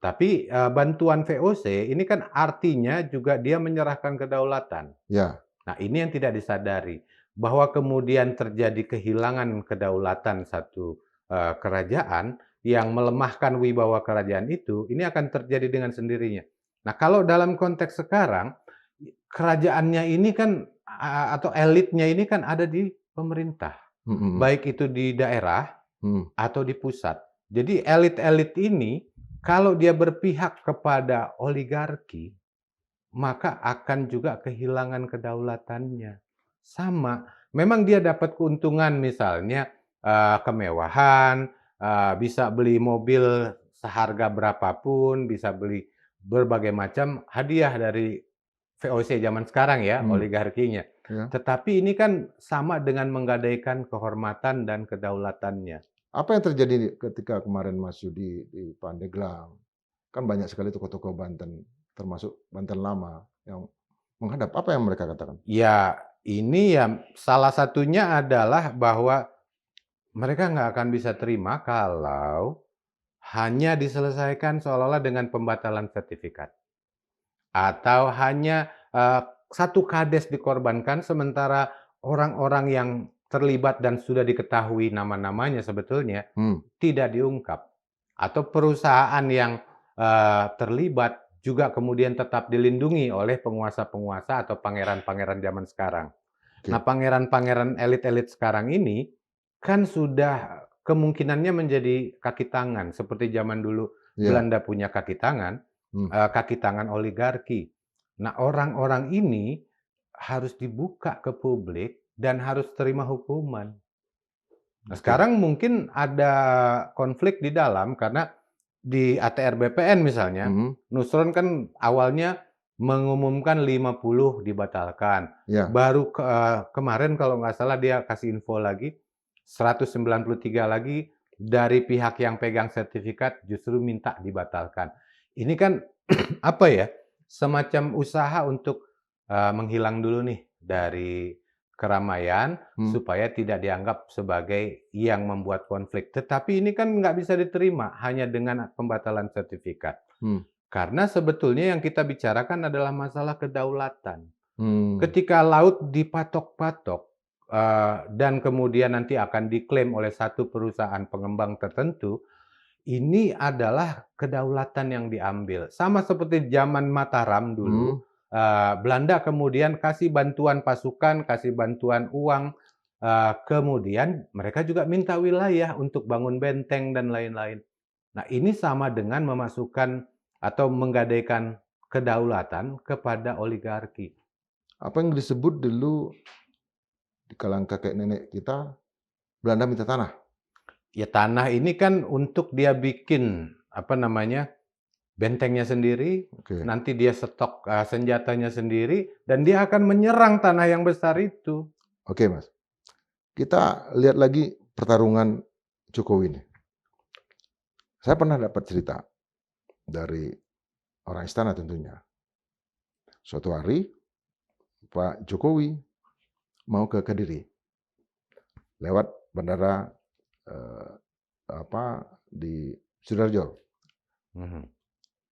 Tapi bantuan VOC ini kan artinya juga dia menyerahkan kedaulatan. Ya. Nah, ini yang tidak disadari, bahwa kemudian terjadi kehilangan kedaulatan satu kerajaan yang melemahkan wibawa kerajaan itu, ini akan terjadi dengan sendirinya. Nah, kalau dalam konteks sekarang, kerajaannya ini kan atau elitnya ini kan ada di pemerintah. Baik itu di daerah atau di pusat. Jadi elit-elit ini kalau dia berpihak kepada oligarki, maka akan juga kehilangan kedaulatannya. Sama, memang dia dapat keuntungan, misalnya kemewahan, bisa beli mobil seharga berapapun, bisa beli berbagai macam hadiah dari VOC zaman sekarang ya, oligarkinya. Ya. Tetapi ini kan sama dengan menggadaikan kehormatan dan kedaulatannya. Apa yang terjadi ketika kemarin Mas Yudi di Pandeglang? Kan banyak sekali tokoh-tokoh Banten, termasuk Banten lama, yang menghadap. Apa yang mereka katakan? Ya, ini ya salah satunya adalah bahwa mereka nggak akan bisa terima kalau hanya diselesaikan seolah-olah dengan pembatalan sertifikat. Atau hanya satu kades dikorbankan, sementara orang-orang yang terlibat dan sudah diketahui nama-namanya sebetulnya tidak diungkap. Atau perusahaan yang terlibat juga kemudian tetap dilindungi oleh penguasa-penguasa atau pangeran-pangeran zaman sekarang. Oke. Nah, pangeran-pangeran elit-elit sekarang ini kan sudah kemungkinannya menjadi kaki tangan seperti zaman dulu Iya. Belanda punya kaki tangan oligarki. Nah, orang-orang ini harus dibuka ke publik dan harus terima hukuman. Nah, Oke. sekarang mungkin ada konflik di dalam karena di ATR BPN misalnya, Nusron kan awalnya mengumumkan 50 dibatalkan. Ya. Baru kemarin kalau nggak salah dia kasih info lagi, 193 lagi dari pihak yang pegang sertifikat justru minta dibatalkan. Ini kan apa ya, semacam usaha untuk menghilang dulu nih dari keramaian supaya tidak dianggap sebagai yang membuat konflik. Tetapi ini kan nggak bisa diterima hanya dengan pembatalan sertifikat. Karena sebetulnya yang kita bicarakan adalah masalah kedaulatan. Ketika laut dipatok-patok dan kemudian nanti akan diklaim oleh satu perusahaan pengembang tertentu, ini adalah kedaulatan yang diambil. Sama seperti zaman Mataram dulu, Belanda kemudian kasih bantuan pasukan, kasih bantuan uang, kemudian mereka juga minta wilayah untuk bangun benteng dan lain-lain. Nah, ini sama dengan memasukkan atau menggadaikan kedaulatan kepada oligarki. Apa yang disebut dulu di kalangan kakek nenek kita, Belanda minta tanah. Ya, tanah ini kan untuk dia bikin bentengnya sendiri, nanti dia stok senjatanya sendiri, dan dia akan menyerang tanah yang besar itu. Oke, Mas. Kita lihat lagi pertarungan Jokowi ini. Saya pernah dapat cerita dari orang istana tentunya. Suatu hari Pak Jokowi mau ke Kediri lewat bandara di Sidoarjo,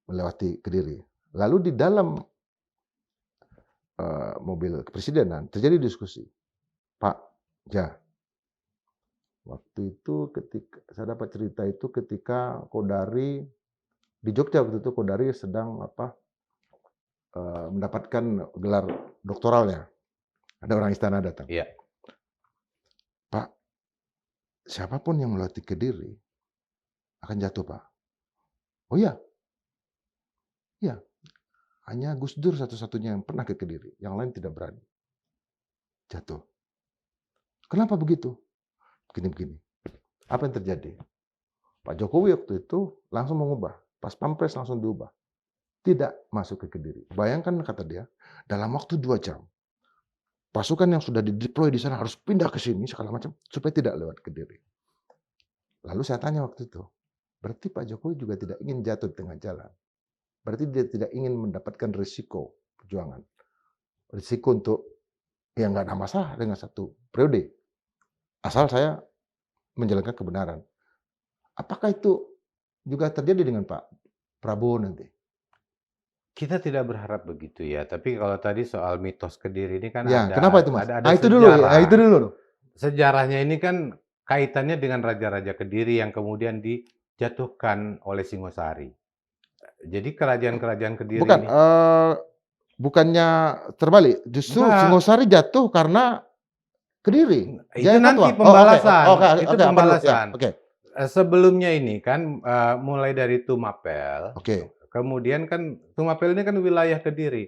melewati Kediri. Lalu di dalam mobil kepresidenan terjadi diskusi. Pak waktu itu ketika saya dapat cerita itu ketika Kodari di Jogja, waktu itu Kodari sedang mendapatkan gelar doktoralnya. Ada orang istana datang. Iya. Pak, siapapun yang melewati Kediri akan jatuh, Pak. Oh iya? Iya. Hanya Gus Dur satu-satunya yang pernah ke Kediri. Yang lain tidak berani. Jatuh. Kenapa begitu? Begini-begini. Apa yang terjadi? Pak Jokowi waktu itu langsung mengubah. Pas Pampres langsung diubah. Tidak masuk ke Kediri. Bayangkan kata dia, dalam waktu 2 jam, pasukan yang sudah dideploy di sana harus pindah ke sini segala macam supaya tidak lewat Kediri. Lalu saya tanya waktu itu, berarti Pak Jokowi juga tidak ingin jatuh di tengah jalan. Berarti dia tidak ingin mendapatkan risiko perjuangan. Risiko untuk yang nggak ada masalah dengan satu periode. Asal saya menjalankan kebenaran. Apakah itu juga terjadi dengan Pak Prabowo nanti? Kita tidak berharap begitu ya, tapi kalau tadi soal mitos Kediri ini kan Ya, ada kenapa itu, Mas? ada itu dulu, sejarah. itu dulu. Sejarahnya ini kan kaitannya dengan raja-raja Kediri yang kemudian dijatuhkan oleh Singosari. Jadi kerajaan-kerajaan Kediri Bukan, ini bukannya terbalik, justru Singosari jatuh karena Kediri. itu nanti pembalasan. Itu Oke. pembalasan. Sebelumnya ini kan mulai dari Tumapel. Kemudian kan Tumapel ini kan wilayah Kediri,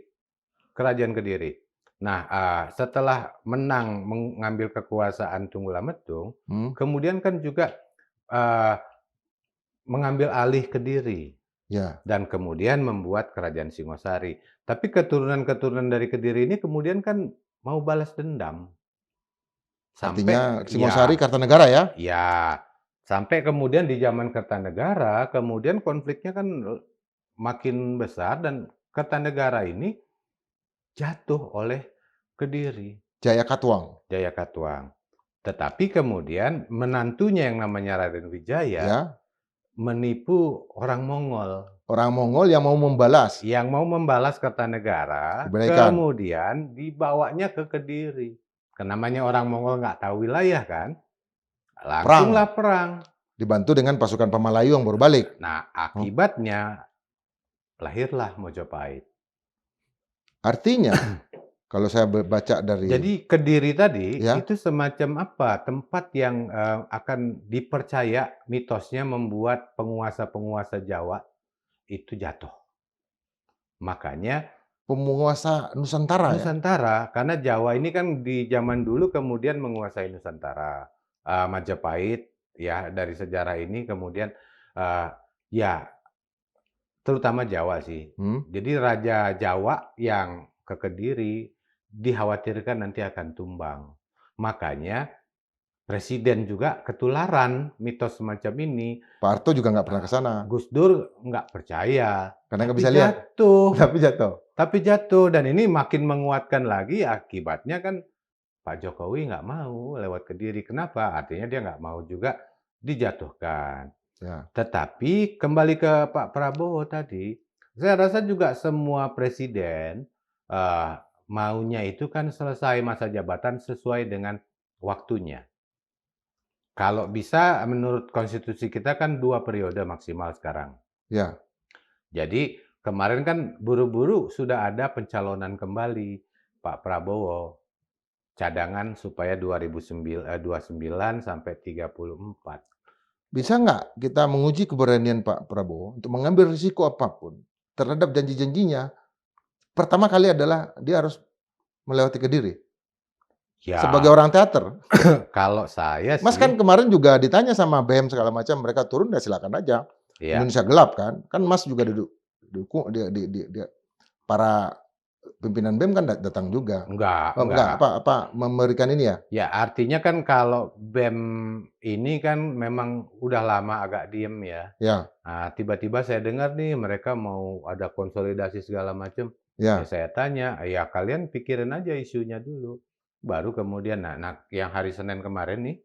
kerajaan Kediri. Nah, setelah menang mengambil kekuasaan Tunggulametung, kemudian kan juga mengambil alih Kediri. Dan kemudian membuat kerajaan Singosari. Tapi keturunan-keturunan dari Kediri ini kemudian kan mau balas dendam. Artinya Singosari Kartanegara ya? Ya, sampai kemudian di zaman Kartanegara, kemudian konfliknya kan makin besar dan Kartanegara ini jatuh oleh Kediri. Jayakatwang. Tetapi kemudian menantunya yang namanya Raden Wijaya menipu orang Mongol. Orang Mongol yang mau membalas. Yang mau membalas Kartanegara, kemudian dibawanya ke Kediri. namanya orang Mongol nggak tahu wilayah kan, Perang. langsunglah perang. Dibantu dengan pasukan Pamalayu yang baru balik. Nah, akibatnya lahirlah Mojopahit. Artinya, kalau saya baca dari... Jadi Kediri tadi Ya. itu semacam apa? Tempat yang akan dipercaya mitosnya membuat penguasa-penguasa Jawa itu jatuh. Makanya penguasa Nusantara ya? Nusantara, karena Jawa ini kan di zaman dulu kemudian menguasai Nusantara. Majapahit ya dari sejarah ini kemudian ya terutama Jawa sih. Jadi Raja Jawa yang ke Kediri dikhawatirkan nanti akan tumbang. Makanya Presiden juga ketularan mitos semacam ini. Pak Harto juga nggak pernah ke sana. Gus Dur nggak percaya. Karena nggak Tapi bisa lihat. jatuh. Tapi jatuh. Tapi jatuh. Dan ini makin menguatkan lagi akibatnya kan Pak Jokowi nggak mau lewat Kediri. Kenapa? Artinya dia nggak mau juga dijatuhkan. Ya. Tetapi kembali ke Pak Prabowo tadi, saya rasa juga semua presiden maunya itu kan selesai masa jabatan sesuai dengan waktunya. Kalau bisa menurut konstitusi kita kan 2 periode maksimal sekarang. Ya. Jadi kemarin kan buru-buru sudah ada pencalonan kembali Pak Prabowo. Cadangan supaya 29 sampai 34. Bisa nggak kita menguji keberanian Pak Prabowo untuk mengambil risiko apapun terhadap janji-janjinya? Pertama kali adalah dia harus melewati Kediri. Ya, sebagai orang teater. Kalau saya sih... Mas kan kemarin juga ditanya sama BEM segala macam, mereka turun ya silakan aja. Ya. Indonesia gelap kan? Kan Mas juga dukung para pimpinan BEM kan datang juga. Enggak. Apa memberikan ini ya? Ya, artinya kan kalau BEM ini kan memang udah lama agak diem ya. Ya. Nah, tiba-tiba saya dengar nih mereka mau ada konsolidasi segala macam. Ya. Ya saya tanya, ya kalian pikirin aja isunya dulu. Baru kemudian, nah yang hari Senin kemarin nih,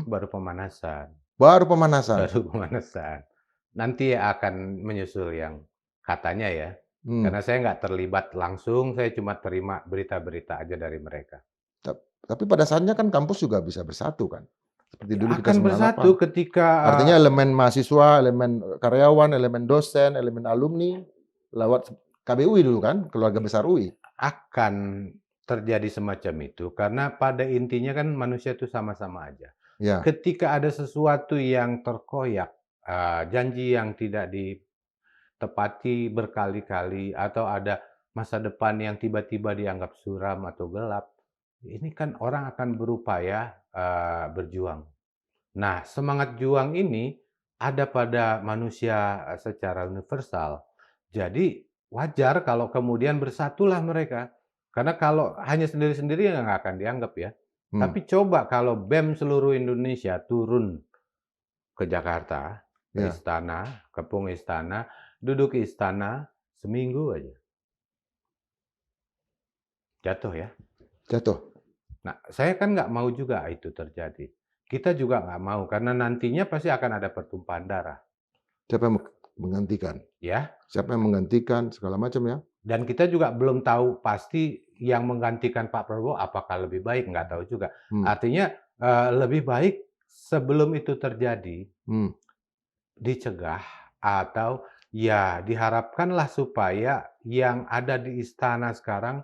baru pemanasan. Baru pemanasan. Baru pemanasan. Nanti akan menyusul yang katanya ya. Karena saya nggak terlibat langsung, saya cuma terima berita-berita aja dari mereka. Tapi pada saatnya kan kampus juga bisa bersatu kan? Seperti dulu kita Akan bersatu ketika... Artinya elemen mahasiswa, elemen karyawan, elemen dosen, elemen alumni, lewat KBUI dulu kan, keluarga besar UI. Akan terjadi semacam itu, karena pada intinya kan manusia itu sama-sama aja. Ya. Ketika ada sesuatu yang terkoyak, janji yang tidak ditepati berkali-kali, atau ada masa depan yang tiba-tiba dianggap suram atau gelap, ini kan orang akan berupaya berjuang. Nah, semangat juang ini ada pada manusia secara universal. Jadi wajar kalau kemudian bersatulah mereka. Karena kalau hanya sendiri-sendiri ya nggak akan dianggap ya. Tapi coba kalau BEM seluruh Indonesia turun ke Jakarta, ke istana, kepung istana, duduk istana seminggu aja. Jatuh ya. Jatuh. Nah, saya kan nggak mau juga itu terjadi. Kita juga nggak mau, karena nantinya pasti akan ada pertumpahan darah. Siapa yang menggantikan? Ya. Siapa yang menggantikan, segala macam ya. Dan kita juga belum tahu pasti yang menggantikan Pak Prabowo apakah lebih baik, nggak tahu juga. Artinya lebih baik sebelum itu terjadi, dicegah atau ya diharapkanlah supaya yang ada di istana sekarang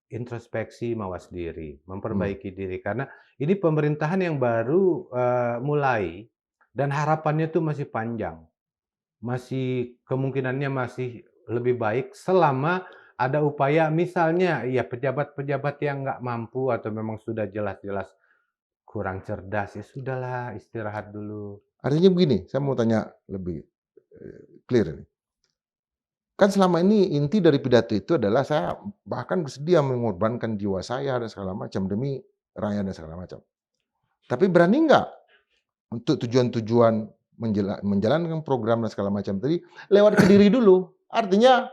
introspeksi mawas diri, memperbaiki diri. Karena ini pemerintahan yang baru mulai dan harapannya itu masih panjang. Masih kemungkinannya masih lebih baik selama ada upaya misalnya ya pejabat-pejabat yang nggak mampu atau memang sudah jelas-jelas kurang cerdas, ya sudahlah istirahat dulu. Artinya begini, saya mau tanya lebih clear nih. Kan selama ini inti dari pidato itu adalah saya bahkan bersedia mengorbankan jiwa saya dan segala macam demi rakyat dan segala macam. Tapi berani nggak untuk tujuan-tujuan menjalankan program dan segala macam tadi lewat Kediri dulu? Artinya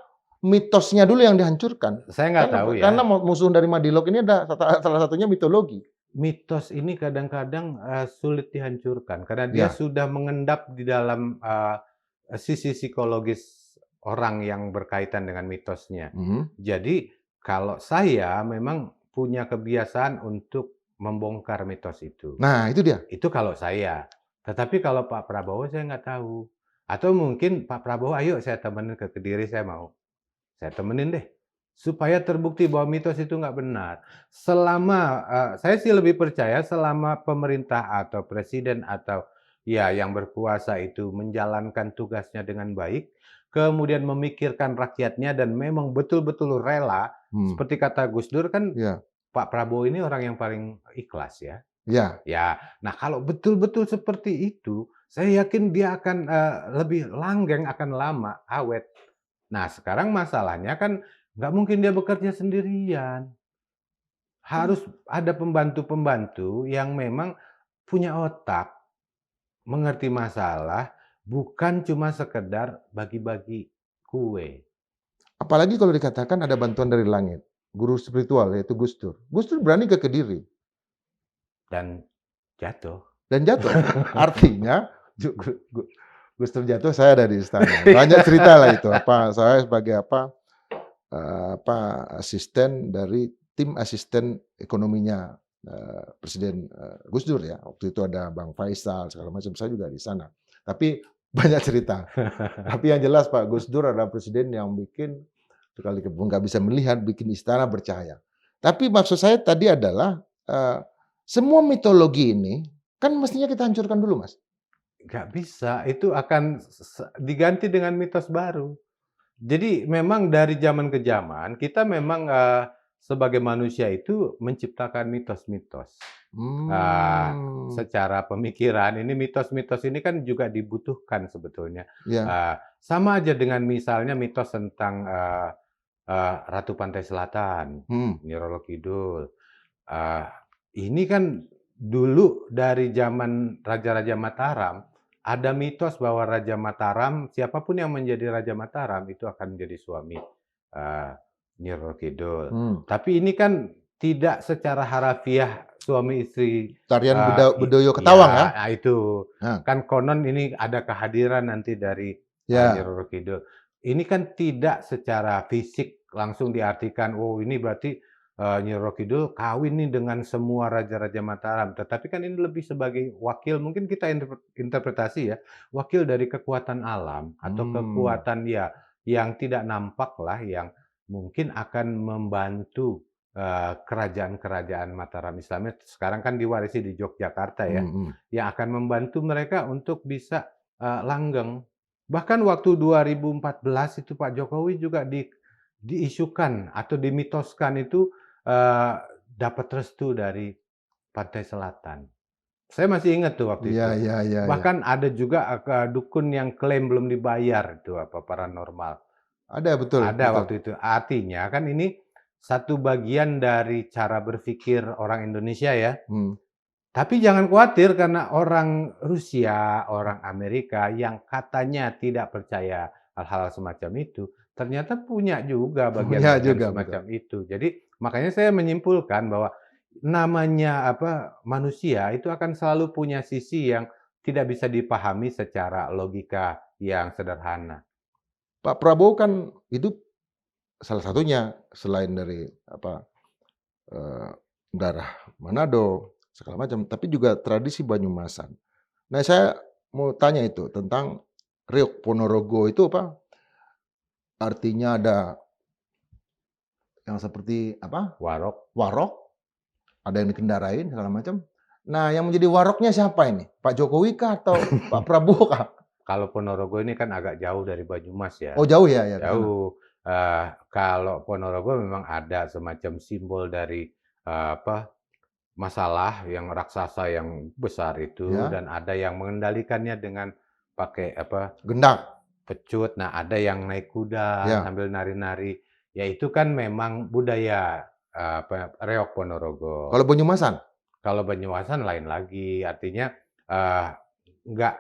mitosnya dulu yang dihancurkan. Saya nggak tahu ya. Karena musuh dari Madilog ini ada salah satunya mitologi. Mitos ini kadang-kadang sulit dihancurkan karena dia sudah mengendap di dalam sisi psikologis orang yang berkaitan dengan mitosnya. Jadi kalau saya memang punya kebiasaan untuk membongkar mitos itu. Nah, itu dia. Itu kalau saya. Tetapi kalau Pak Prabowo saya nggak tahu. Atau mungkin Pak Prabowo, ayo saya temenin ke Kediri, saya mau. Saya temenin deh. Supaya terbukti bahwa mitos itu nggak benar. Saya sih lebih percaya selama pemerintah atau presiden atau ya yang berkuasa itu menjalankan tugasnya dengan baik, kemudian memikirkan rakyatnya dan memang betul-betul rela, seperti kata Gus Dur kan, Ya, Pak Prabowo ini orang yang paling ikhlas ya. ya. Ya, nah kalau betul-betul seperti itu, saya yakin dia akan lebih langgeng, akan lama, awet. Nah, sekarang masalahnya kan nggak mungkin dia bekerja sendirian. Harus ada pembantu-pembantu yang memang punya otak, mengerti masalah, bukan cuma sekedar bagi-bagi kue Apalagi kalau dikatakan ada bantuan dari langit. Guru spiritual yaitu Gus Dur. Gus Dur berani ke Kediri dan jatuh. dan jatuh. Artinya Gus Dur jatuh, saya ada di istana. Banyak cerita lah itu. Saya sebagai asisten dari tim asisten ekonominya Presiden Gus Dur ya. Waktu itu ada Bang Faisal segala macam. Saya juga di sana. Tapi banyak cerita. Tapi yang jelas Pak Gus Dur adalah presiden yang bikin sekali nggak bisa melihat, bikin istana bercahaya. Tapi maksud saya tadi adalah semua mitologi ini kan mestinya kita hancurkan dulu, Mas. Nggak bisa, itu akan diganti dengan mitos baru. Jadi memang dari zaman ke zaman kita memang sebagai manusia itu menciptakan mitos-mitos. Secara pemikiran ini mitos-mitos ini kan juga dibutuhkan sebetulnya. Ya. Sama aja dengan misalnya mitos tentang Ratu Pantai Selatan, Nyi Roro Kidul. Ini kan dulu dari zaman Raja-Raja Mataram, ada mitos bahwa Raja Mataram, siapapun yang menjadi Raja Mataram itu akan menjadi suami Nyi Roro Kidul. Tapi ini kan tidak secara harafiah suami istri. Tarian Bedoyo Ketawang ya? Nah itu. Kan konon ini ada kehadiran nanti dari Nyi Roro Kidul. Ini kan tidak secara fisik langsung diartikan, oh ini berarti Nyi Roro Kidul kawin nih dengan semua raja-raja Mataram. Tetapi kan ini lebih sebagai wakil, mungkin kita interpretasi ya, wakil dari kekuatan alam atau kekuatan ya yang tidak nampak lah, yang mungkin akan membantu kerajaan-kerajaan Mataram Islamnya. Sekarang kan diwarisi di Yogyakarta ya, yang akan membantu mereka untuk bisa langgeng. Bahkan waktu 2014 itu Pak Jokowi juga diisukan atau dimitoskan itu dapat restu dari Pantai Selatan. Saya masih ingat tuh waktu itu. Bahkan ada juga dukun yang klaim belum dibayar itu paranormal. Ada betul. Ada waktu itu. Artinya kan ini satu bagian dari cara berpikir orang Indonesia ya. Tapi jangan khawatir karena orang Rusia, orang Amerika yang katanya tidak percaya hal-hal semacam itu, ternyata punya juga bagian-bagian semacam itu. Jadi makanya saya menyimpulkan bahwa namanya manusia itu akan selalu punya sisi yang tidak bisa dipahami secara logika yang sederhana. Pak Prabowo kan hidup salah satunya selain dari darah Manado segala macam, tapi juga tradisi Banyumasan. Nah, saya mau tanya itu tentang Riok Ponorogo itu apa? Artinya ada yang seperti apa? Warok. Ada yang dikendarain segala macam. Nah, yang menjadi waroknya siapa ini? Pak Jokowi kah atau Pak Prabowo kah? Kalau Ponorogo ini kan agak jauh dari Banyumas ya. Oh, jauh ya? Jauh. Kalau Ponorogo memang ada semacam simbol dari masalah yang raksasa yang besar itu, dan ada yang mengendalikannya dengan pakai gendak, pecut. Nah, ada yang naik kuda sambil nari-nari. Ya itu kan memang budaya Reok Ponorogo. Kalau Banyumasan? Kalau Banyumasan lain lagi, artinya nggak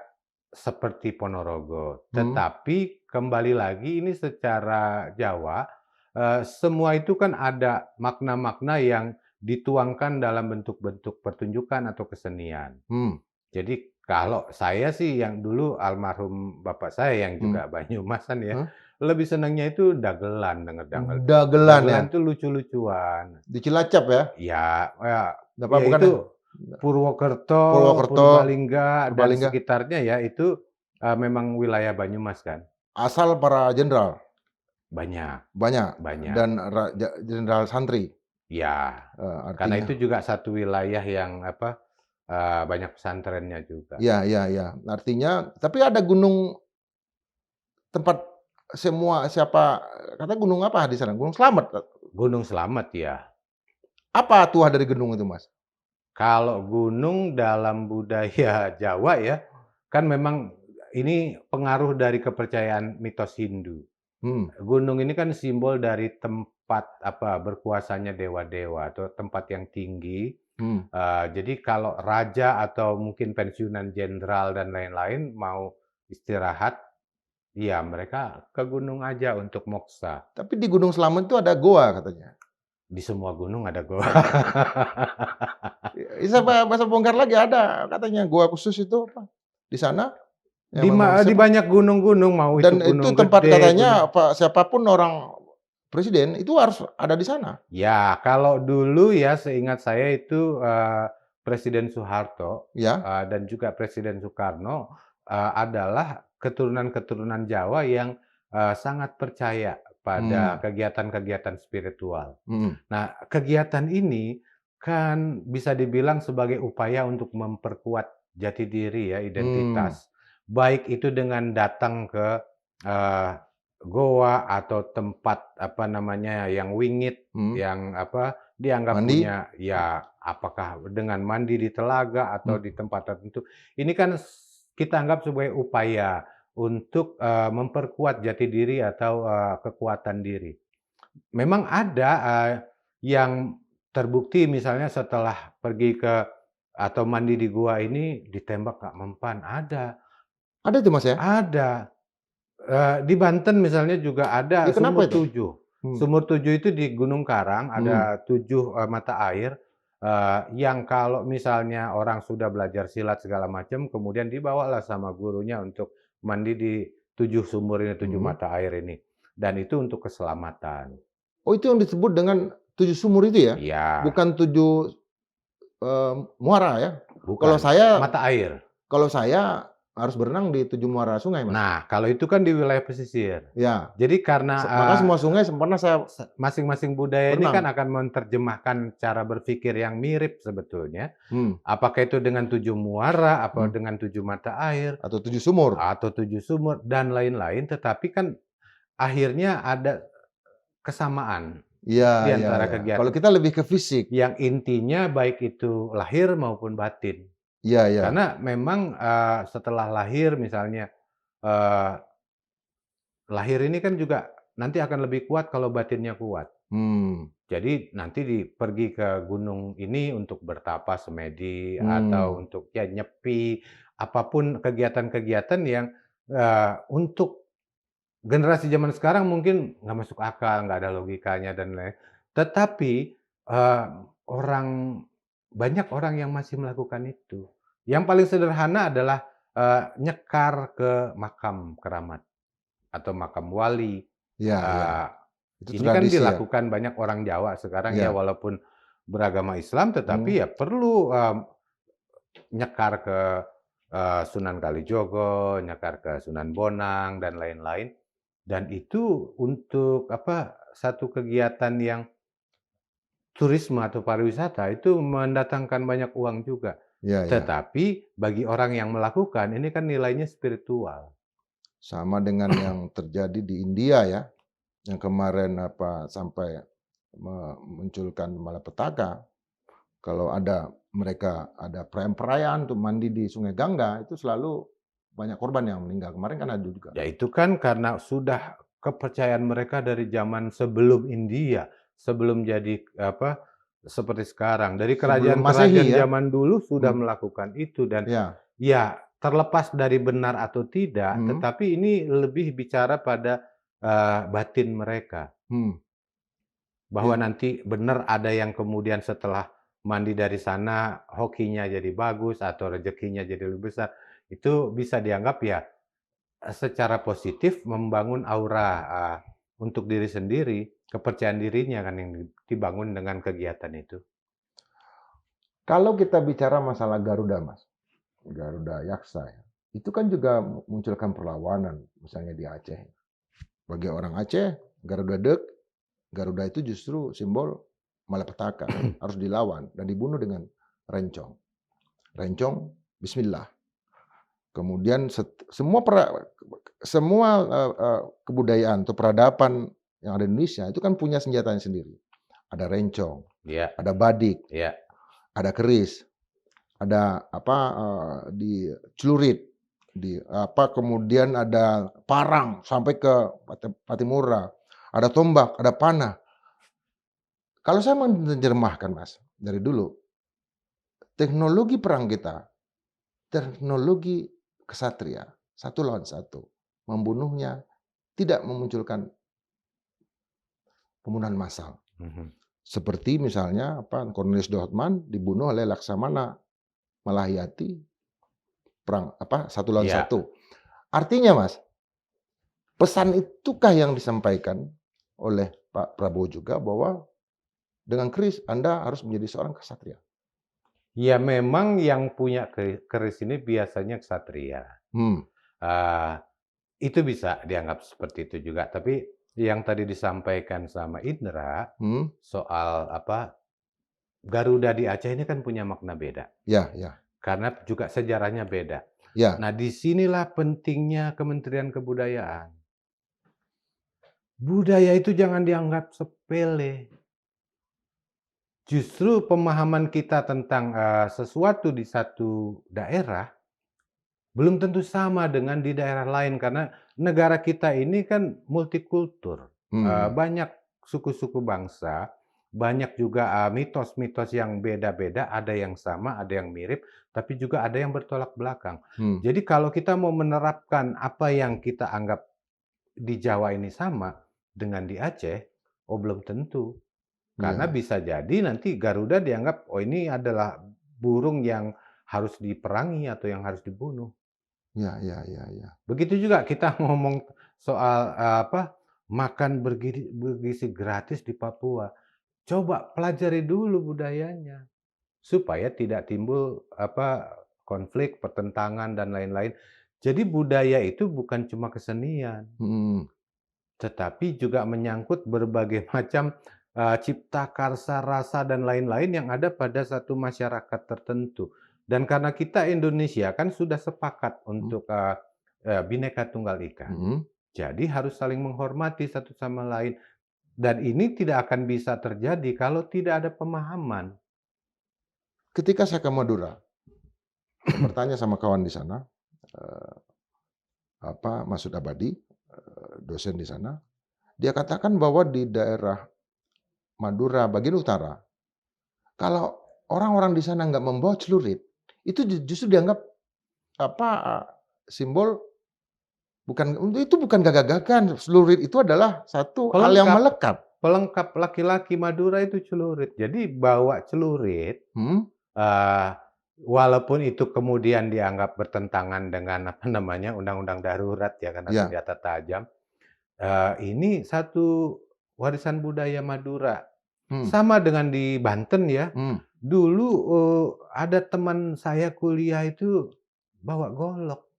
seperti Ponorogo. Tetapi kembali lagi ini secara Jawa, semua itu kan ada makna-makna yang dituangkan dalam bentuk-bentuk pertunjukan atau kesenian. Jadi kalau saya sih yang dulu almarhum bapak saya yang juga Banyumasan ya, lebih senangnya itu dagelan, denger dagelan. Dagelan ya? Dagelan itu lucu-lucuan. Di Cilacap ya? Ya, Apa ya bukan ya? itu Purwokerto, Purwokerto, Purbalingga, dan Purbalingga. sekitarnya ya itu memang wilayah Banyumas kan. Asal para jenderal, Banyak, banyak. banyak. Dan jenderal santri, Ya, karena artinya. itu juga satu wilayah yang banyak pesantrennya juga. Ya, ya, ya. Artinya, tapi ada gunung tempat kata gunung apa di sana? Gunung Slamet. Gunung Slamet ya. Apa tuah dari gunung itu, Mas? Kalau gunung dalam budaya Jawa ya, kan memang ini pengaruh dari kepercayaan mitos Hindu. Hmm, Gunung ini kan simbol dari tempat berkuasanya dewa-dewa atau tempat yang tinggi. hmm. Jadi kalau raja atau mungkin pensiunan jenderal dan lain-lain mau istirahat, ya mereka ke gunung aja untuk moksa. Tapi di Gunung Slamet itu ada goa katanya. Di semua gunung ada goa. Bisa bongkar lagi ada katanya goa khusus itu apa? Di sana yang memang Di banyak gunung-gunung, mau itu dan itu gunung tempat gede, katanya siapapun orang presiden itu harus ada di sana. Ya, kalau dulu ya seingat saya itu Presiden Soeharto Ya. dan juga Presiden Soekarno adalah keturunan-keturunan Jawa yang sangat percaya pada Hmm, kegiatan-kegiatan spiritual. mhm, Nah, kegiatan ini kan bisa dibilang sebagai upaya untuk memperkuat jati diri ya, hmm, identitas. Baik itu dengan datang ke eh, goa atau tempat yang wingit, mhm. yang dianggap Mandi, punya ya apakah dengan mandi di telaga atau mmm, di tempat tertentu. Ini kan kita anggap sebagai upaya untuk memperkuat jati diri atau kekuatan diri. Memang ada yang terbukti misalnya setelah pergi ke atau mandi di gua ini ditembak nggak mempan, ada. ada tuh, Mas, ya? Ada. Di Banten misalnya juga ada Ya kenapa Sumur itu? Tujuh. Hmm, Sumur Tujuh itu di Gunung Karang, mhm. ada 7 mata air, yang kalau misalnya orang sudah belajar silat segala macam, kemudian dibawalah sama gurunya untuk mandi di 7 sumur ini, 7 Mhm. mata air ini, dan itu untuk keselamatan. Oh, itu yang disebut dengan 7 sumur itu ya? Iya, Bukan 7 muara ya? Kalau bukan, saya mata air. kalau saya harus berenang di 7 muara sungai, Mas. Nah, kalau itu kan di wilayah pesisir. Ya, Jadi karena, maka semua sungai pernah saya masing-masing budaya ini kan berenang. akan menerjemahkan cara berpikir yang mirip sebetulnya. Hmm, Apakah itu dengan 7 muara, apa hmm. dengan 7 mata air, Atau 7 sumur. atau 7 sumur, dan lain-lain, tetapi kan akhirnya ada kesamaan Iya, di iya, antara iya. Kalau kegiatan kita lebih ke fisik. yang intinya baik itu lahir maupun batin. Iya, iya. Karena memang, setelah lahir misalnya, eee, lahir ini kan juga nanti akan lebih kuat kalau batinnya kuat. Hmm, Jadi nanti pergi ke gunung ini untuk bertapa semedi atau hmm. untuk ya nyepi, apapun kegiatan-kegiatan yang untuk generasi zaman sekarang mungkin nggak masuk akal, nggak ada logikanya dan lain. Tetapi eee, orang banyak orang yang masih melakukan itu. Yang paling sederhana adalah nyekar ke makam keramat atau makam wali. Iya, iya. Eee, Itu ini kan tradisi ya? dilakukan banyak orang Jawa sekarang ya, Iya. walaupun beragama Islam, Hmm, tetapi ya perlu, nyekar ke, Sunan Kalijogo, nyekar ke Sunan Bonang, dan lain-lain. Dan itu untuk satu kegiatan yang turisme atau pariwisata, itu mendatangkan banyak uang juga. iya, iya. Tetapi bagi orang yang melakukan, ini kan nilainya spiritual. Sama dengan yang terjadi di India ya, yang kemarin sampai memunculkan malapetaka. Kalau mereka ada perayaan-perayaan untuk mandi di Sungai Gangga, itu selalu banyak korban yang meninggal. Kemarin kan ada juga. Ya itu kan karena sudah kepercayaan mereka dari zaman sebelum India, sebelum jadi seperti sekarang. Dari Sebelum Masehi kerajaan-kerajaan ya. zaman dulu sudah Hmm, melakukan itu, dan ya. ya terlepas dari benar atau tidak, Hmm, tetapi ini lebih bicara pada batin mereka. hmm. Bahwa It nanti benar ada yang kemudian setelah mandi dari sana hokinya jadi bagus atau rezekinya jadi lebih besar. Itu bisa dianggap ya secara positif membangun aura untuk diri sendiri, kepercayaan dirinya kan yang dibangun dengan kegiatan itu. Kalau kita bicara masalah Garuda, Mas, Garuda Yaksa ya, itu kan juga munculkan perlawanan, misalnya di Aceh. Bagi orang Aceh, Garuda itu justru simbol malapetaka, harus dilawan dan dibunuh dengan rencong. Rencong, Bismillah. Kemudian semua kebudayaan atau peradaban yang ada di Indonesia itu kan punya senjatanya sendiri. Ada rencong, Iya, ada badik, iya. ada keris, ada di celurit, kemudian ada parang sampai ke Patimura, ada tombak, ada panah. Kalau saya menerjemahkan, Mas, dari dulu, teknologi perang kita, teknologi kesatria, satu lawan satu, membunuhnya tidak memunculkan pembunuhan massal. Mhm. Seperti misalnya Cornelius de Houtman dibunuh oleh Laksamana Malahiyati, perang satu lawan Iya. satu. Artinya, Mas, pesan itukah yang disampaikan oleh Pak Prabowo juga bahwa dengan keris Anda harus menjadi seorang kesatria. Ya memang yang punya keris ini biasanya ksatria. Hmm. Itu bisa dianggap seperti itu juga. Tapi yang tadi disampaikan sama Indra soal Garuda di Aceh ini kan punya makna beda. Ya, ya. Karena juga sejarahnya beda. Ya. Nah, disinilah pentingnya Kementerian Kebudayaan. Budaya itu jangan dianggap sepele. Justru pemahaman kita tentang sesuatu di satu daerah belum tentu sama dengan di daerah lain karena negara kita ini kan multikultur. Banyak suku-suku bangsa, banyak juga mitos-mitos yang beda-beda, ada yang sama, ada yang mirip, tapi juga ada yang bertolak belakang. Jadi kalau kita mau menerapkan apa yang kita anggap di Jawa ini sama dengan di Aceh, belum tentu. Karena bisa jadi nanti Garuda dianggap, ini adalah burung yang harus diperangi atau yang harus dibunuh. Ya. Begitu juga kita ngomong soal makan bergizi gratis di Papua. Coba pelajari dulu budayanya supaya tidak timbul konflik, pertentangan dan lain-lain. Jadi budaya itu bukan cuma kesenian, tetapi juga menyangkut berbagai macam cipta karsa, rasa dan lain-lain yang ada pada satu masyarakat tertentu. Dan karena kita Indonesia kan sudah sepakat untuk Bhinneka Tunggal Ika. Jadi harus saling menghormati satu sama lain. Dan ini tidak akan bisa terjadi kalau tidak ada pemahaman. Ketika saya ke Madura, saya bertanya sama kawan di sana, Masud Abadi, dosen di sana, dia katakan bahwa di daerah Madura bagian utara, kalau orang-orang di sana nggak membawa celurit, itu justru dianggap simbol itu bukan gagah-gagahan. Celurit itu adalah satu hal yang melekat. Pelengkap laki-laki Madura itu celurit. Jadi bawa celurit, walaupun itu kemudian dianggap bertentangan dengan undang-undang darurat ya karena senjata tajam. Ini satu warisan budaya Madura. Sama dengan di Banten ya. Dulu ada teman saya kuliah itu bawa golok.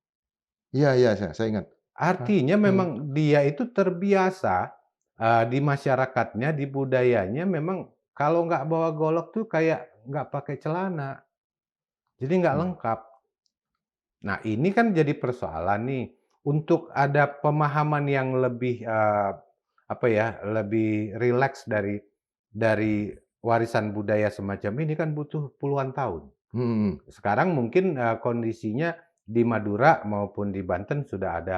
Iya, saya ingat. Artinya memang dia itu terbiasa di masyarakatnya, di budayanya memang kalau nggak bawa golok tuh kayak nggak pakai celana. Jadi nggak lengkap. Nah ini kan jadi persoalan nih. Untuk ada pemahaman yang lebih lebih rileks dari warisan budaya semacam ini kan butuh puluhan tahun. Sekarang mungkin kondisinya di Madura maupun di Banten sudah ada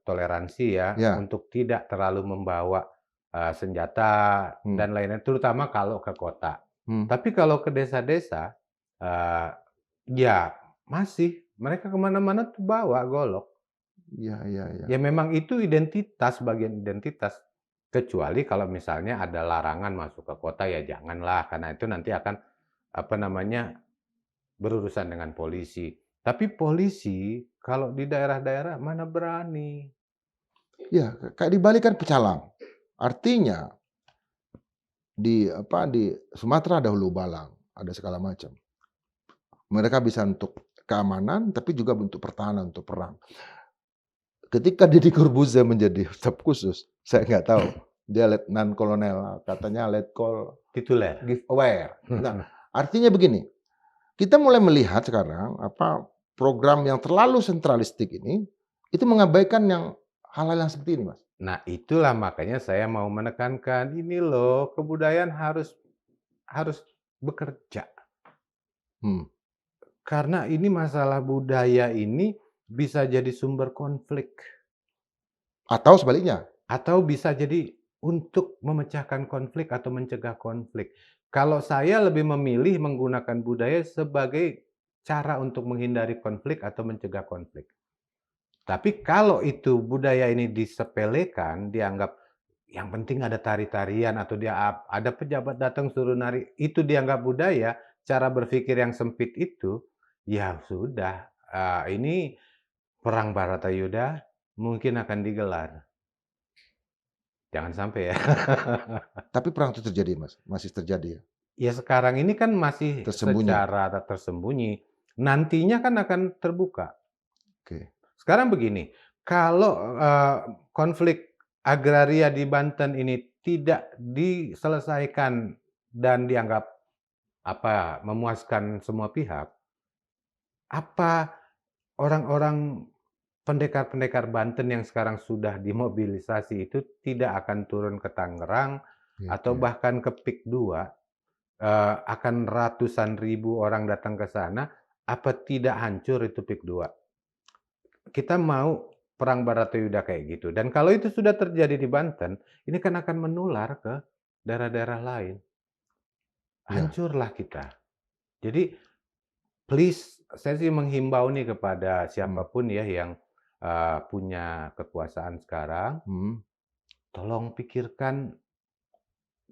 toleransi ya untuk tidak terlalu membawa senjata dan lain-lain, terutama kalau ke kota. Tapi kalau ke desa-desa, ya masih mereka kemana-mana tuh bawa golok. Iya. Ya memang itu identitas, bagian identitas. Kecuali kalau misalnya ada larangan masuk ke kota ya janganlah, karena itu nanti akan berurusan dengan polisi. Tapi polisi Kalau di daerah-daerah mana berani. Ya, kayak di Bali kan pecalang. Artinya di Sumatera ada hulu balang, ada segala macam. Mereka bisa untuk keamanan, tapi juga untuk pertahanan, untuk perang. Ketika Deddy Corbuzier menjadi staf khusus, saya nggak tahu, dia letnan kolonel, katanya letkol Tituler. giveaware. Nah, artinya begini, kita mulai melihat sekarang program yang terlalu sentralistik ini, itu mengabaikan yang hal-hal yang seperti ini, Mas. Nah, itulah makanya saya mau menekankan, ini loh, kebudayaan harus bekerja. Hmm. Karena ini masalah budaya ini bisa jadi sumber konflik. Atau sebaliknya. Atau bisa jadi untuk memecahkan konflik atau mencegah konflik. Kalau saya lebih memilih menggunakan budaya sebagai cara untuk menghindari konflik atau mencegah konflik. Tapi kalau itu budaya ini disepelekan, dianggap yang penting ada tari-tarian atau ada pejabat datang suruh nari, itu dianggap budaya, cara berpikir yang sempit itu, ya sudah, ini perang Baratayuda mungkin akan digelar. Jangan sampai ya. Tapi perang itu terjadi, Mas, masih terjadi ya? Ya sekarang ini kan masih Tersembunyi. secara tersembunyi, nantinya kan akan terbuka. Oke. Sekarang begini, kalau, konflik agraria di Banten ini tidak diselesaikan dan dianggap, memuaskan semua pihak, apa orang-orang pendekar-pendekar Banten yang sekarang sudah dimobilisasi itu tidak akan turun ke Tangerang Iya, atau iya. bahkan ke PIK 2, akan ratusan ribu orang datang ke sana, apa tidak hancur itu PIK 2? Kita mau perang Baratayuda kayak gitu. Dan kalau itu sudah terjadi di Banten, ini kan akan menular ke daerah-daerah lain. Iya. Hancurlah kita. Jadi please, saya sih menghimbau nih kepada Hmm. siapapun ya yang punya kekuasaan sekarang, Hmm. tolong pikirkan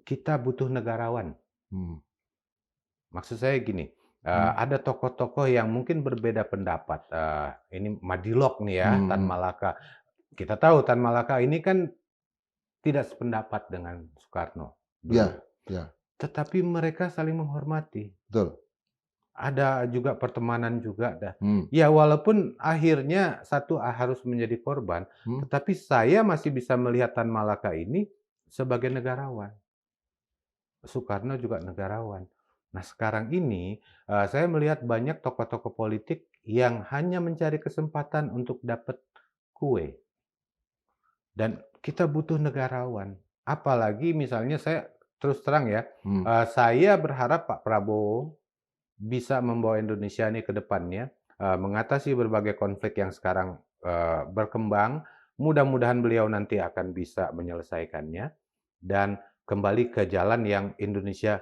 kita butuh negarawan. Hmm. Maksud saya gini, Hmm. ada tokoh-tokoh yang mungkin berbeda pendapat. Ini Madilog nih ya, Tan Hmm. Malaka. Kita tahu Tan Malaka ini kan tidak sependapat dengan Soekarno dulu. Ya, ya, Tetapi mereka saling menghormati. betul. Ada juga pertemanan juga dah. Hmm. Ya walaupun akhirnya satu harus menjadi korban, Hmm. tetapi saya masih bisa melihat Tan Malaka ini sebagai negarawan. Soekarno juga negarawan. Nah sekarang ini saya melihat banyak tokoh-tokoh politik yang hanya mencari kesempatan untuk dapat kue. Dan kita butuh negarawan. Apalagi misalnya saya terus terang ya, Hmm. saya berharap Pak Prabowo bisa membawa Indonesia ini ke depannya, mengatasi berbagai konflik yang sekarang berkembang. Mudah-mudahan beliau nanti akan bisa menyelesaikannya dan kembali ke jalan yang Indonesia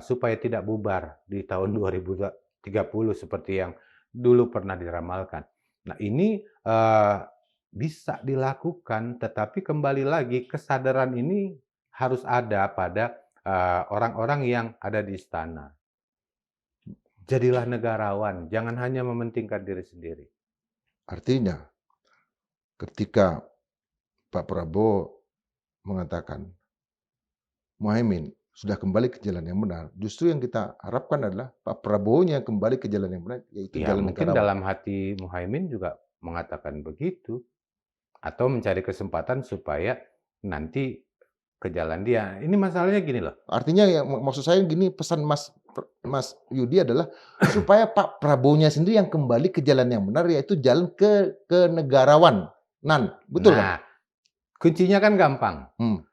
supaya tidak bubar di tahun 2030 seperti yang dulu pernah diramalkan. Nah ini bisa dilakukan, tetapi kembali lagi kesadaran ini harus ada pada orang-orang yang ada di istana. Jadilah negarawan, jangan hanya mementingkan diri sendiri. Artinya, ketika Pak Prabowo mengatakan, Muhaimin sudah kembali ke jalan yang benar, justru yang kita harapkan adalah Pak Prabowo-nya yang kembali ke jalan yang benar, yaitu Ya jalan mungkin negarawan. dalam hati Muhaimin juga mengatakan begitu, atau mencari kesempatan supaya nanti ke jalan dia. Ini masalahnya gini loh. Artinya yang maksud saya gini, pesan Mas Yudi adalah supaya Pak Prabowo-nya sendiri yang kembali ke jalan yang benar, yaitu jalan ke kenegarawanan, betul kan? Nah, kuncinya kan gampang. Hmm.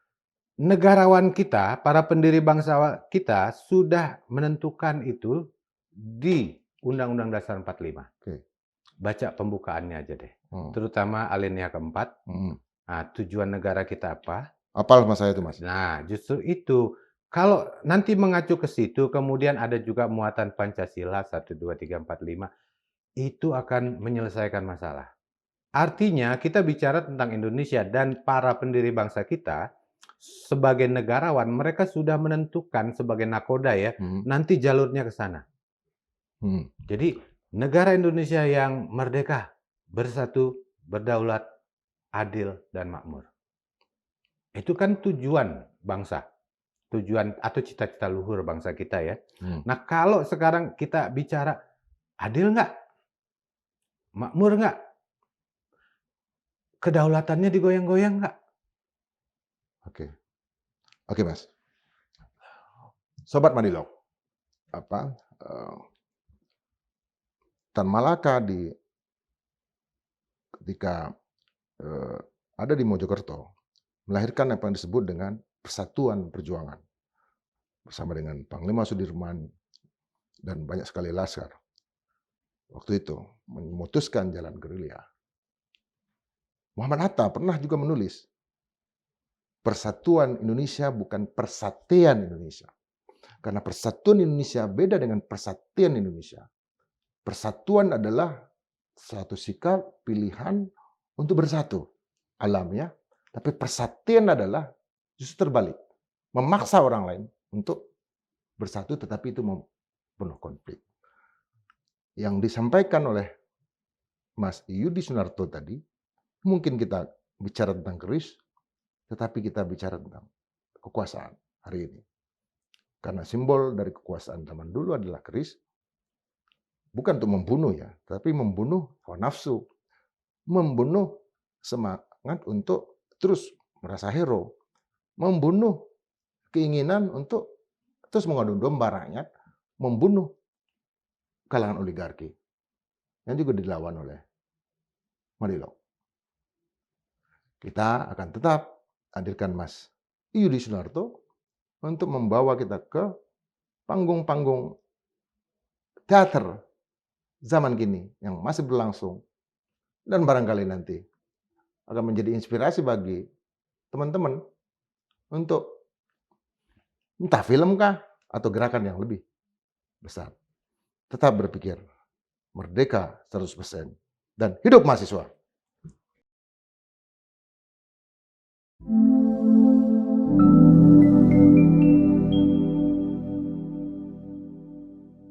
Negarawan kita, para pendiri bangsa kita sudah menentukan itu di Undang-Undang Dasar 45. Oke. Baca pembukaannya aja deh. Hmm. Terutama alinea keempat. Hmm. Nah, tujuan negara kita apa? Apal Mas saya itu, Mas? Nah, justru itu. Kalau nanti mengacu ke situ, kemudian ada juga muatan Pancasila 1, 2, 3, 4, 5, itu akan menyelesaikan masalah. Artinya kita bicara tentang Indonesia dan para pendiri bangsa kita, sebagai negarawan, mereka sudah menentukan sebagai nakoda ya, Hmm. nanti jalurnya ke sana. Hmm. Jadi negara Indonesia yang merdeka, bersatu, berdaulat, adil, dan makmur. Itu kan tujuan bangsa, tujuan atau cita-cita luhur bangsa kita ya. Nah kalau sekarang kita bicara adil nggak, makmur nggak, kedaulatannya digoyang-goyang nggak? Oke, oke Mas. Sobat Madilog, Tan Malaka ketika ada di Mojokerto melahirkan apa yang disebut dengan Persatuan Perjuangan bersama dengan Panglima Sudirman dan banyak sekali laskar. Waktu itu memutuskan jalan gerilya. Muhammad Hatta pernah juga menulis, Persatuan Indonesia bukan Persatuan Indonesia. Karena Persatuan Indonesia beda dengan Persatuan Indonesia. Persatuan adalah satu sikap, pilihan untuk bersatu alamnya. Tapi persatuan adalah justru terbalik. Memaksa orang lain untuk bersatu tetapi itu penuh konflik. Yang disampaikan oleh Mas Yudi Sunarto tadi, mungkin kita bicara tentang keris, tetapi kita bicara tentang kekuasaan hari ini. Karena simbol dari kekuasaan zaman dulu adalah keris, bukan untuk membunuh ya, tapi membunuh hawa nafsu, membunuh semangat untuk terus merasa hero, membunuh keinginan untuk terus mengadu domba rakyat, membunuh kalangan oligarki yang juga dilawan oleh Madilog. Kita akan tetap hadirkan Mas Yudi Sunarto untuk membawa kita ke panggung-panggung teater zaman kini yang masih berlangsung dan barangkali nanti akan menjadi inspirasi bagi teman-teman untuk entah film kah atau gerakan yang lebih besar. Tetap berpikir merdeka 100% dan hidup mahasiswa.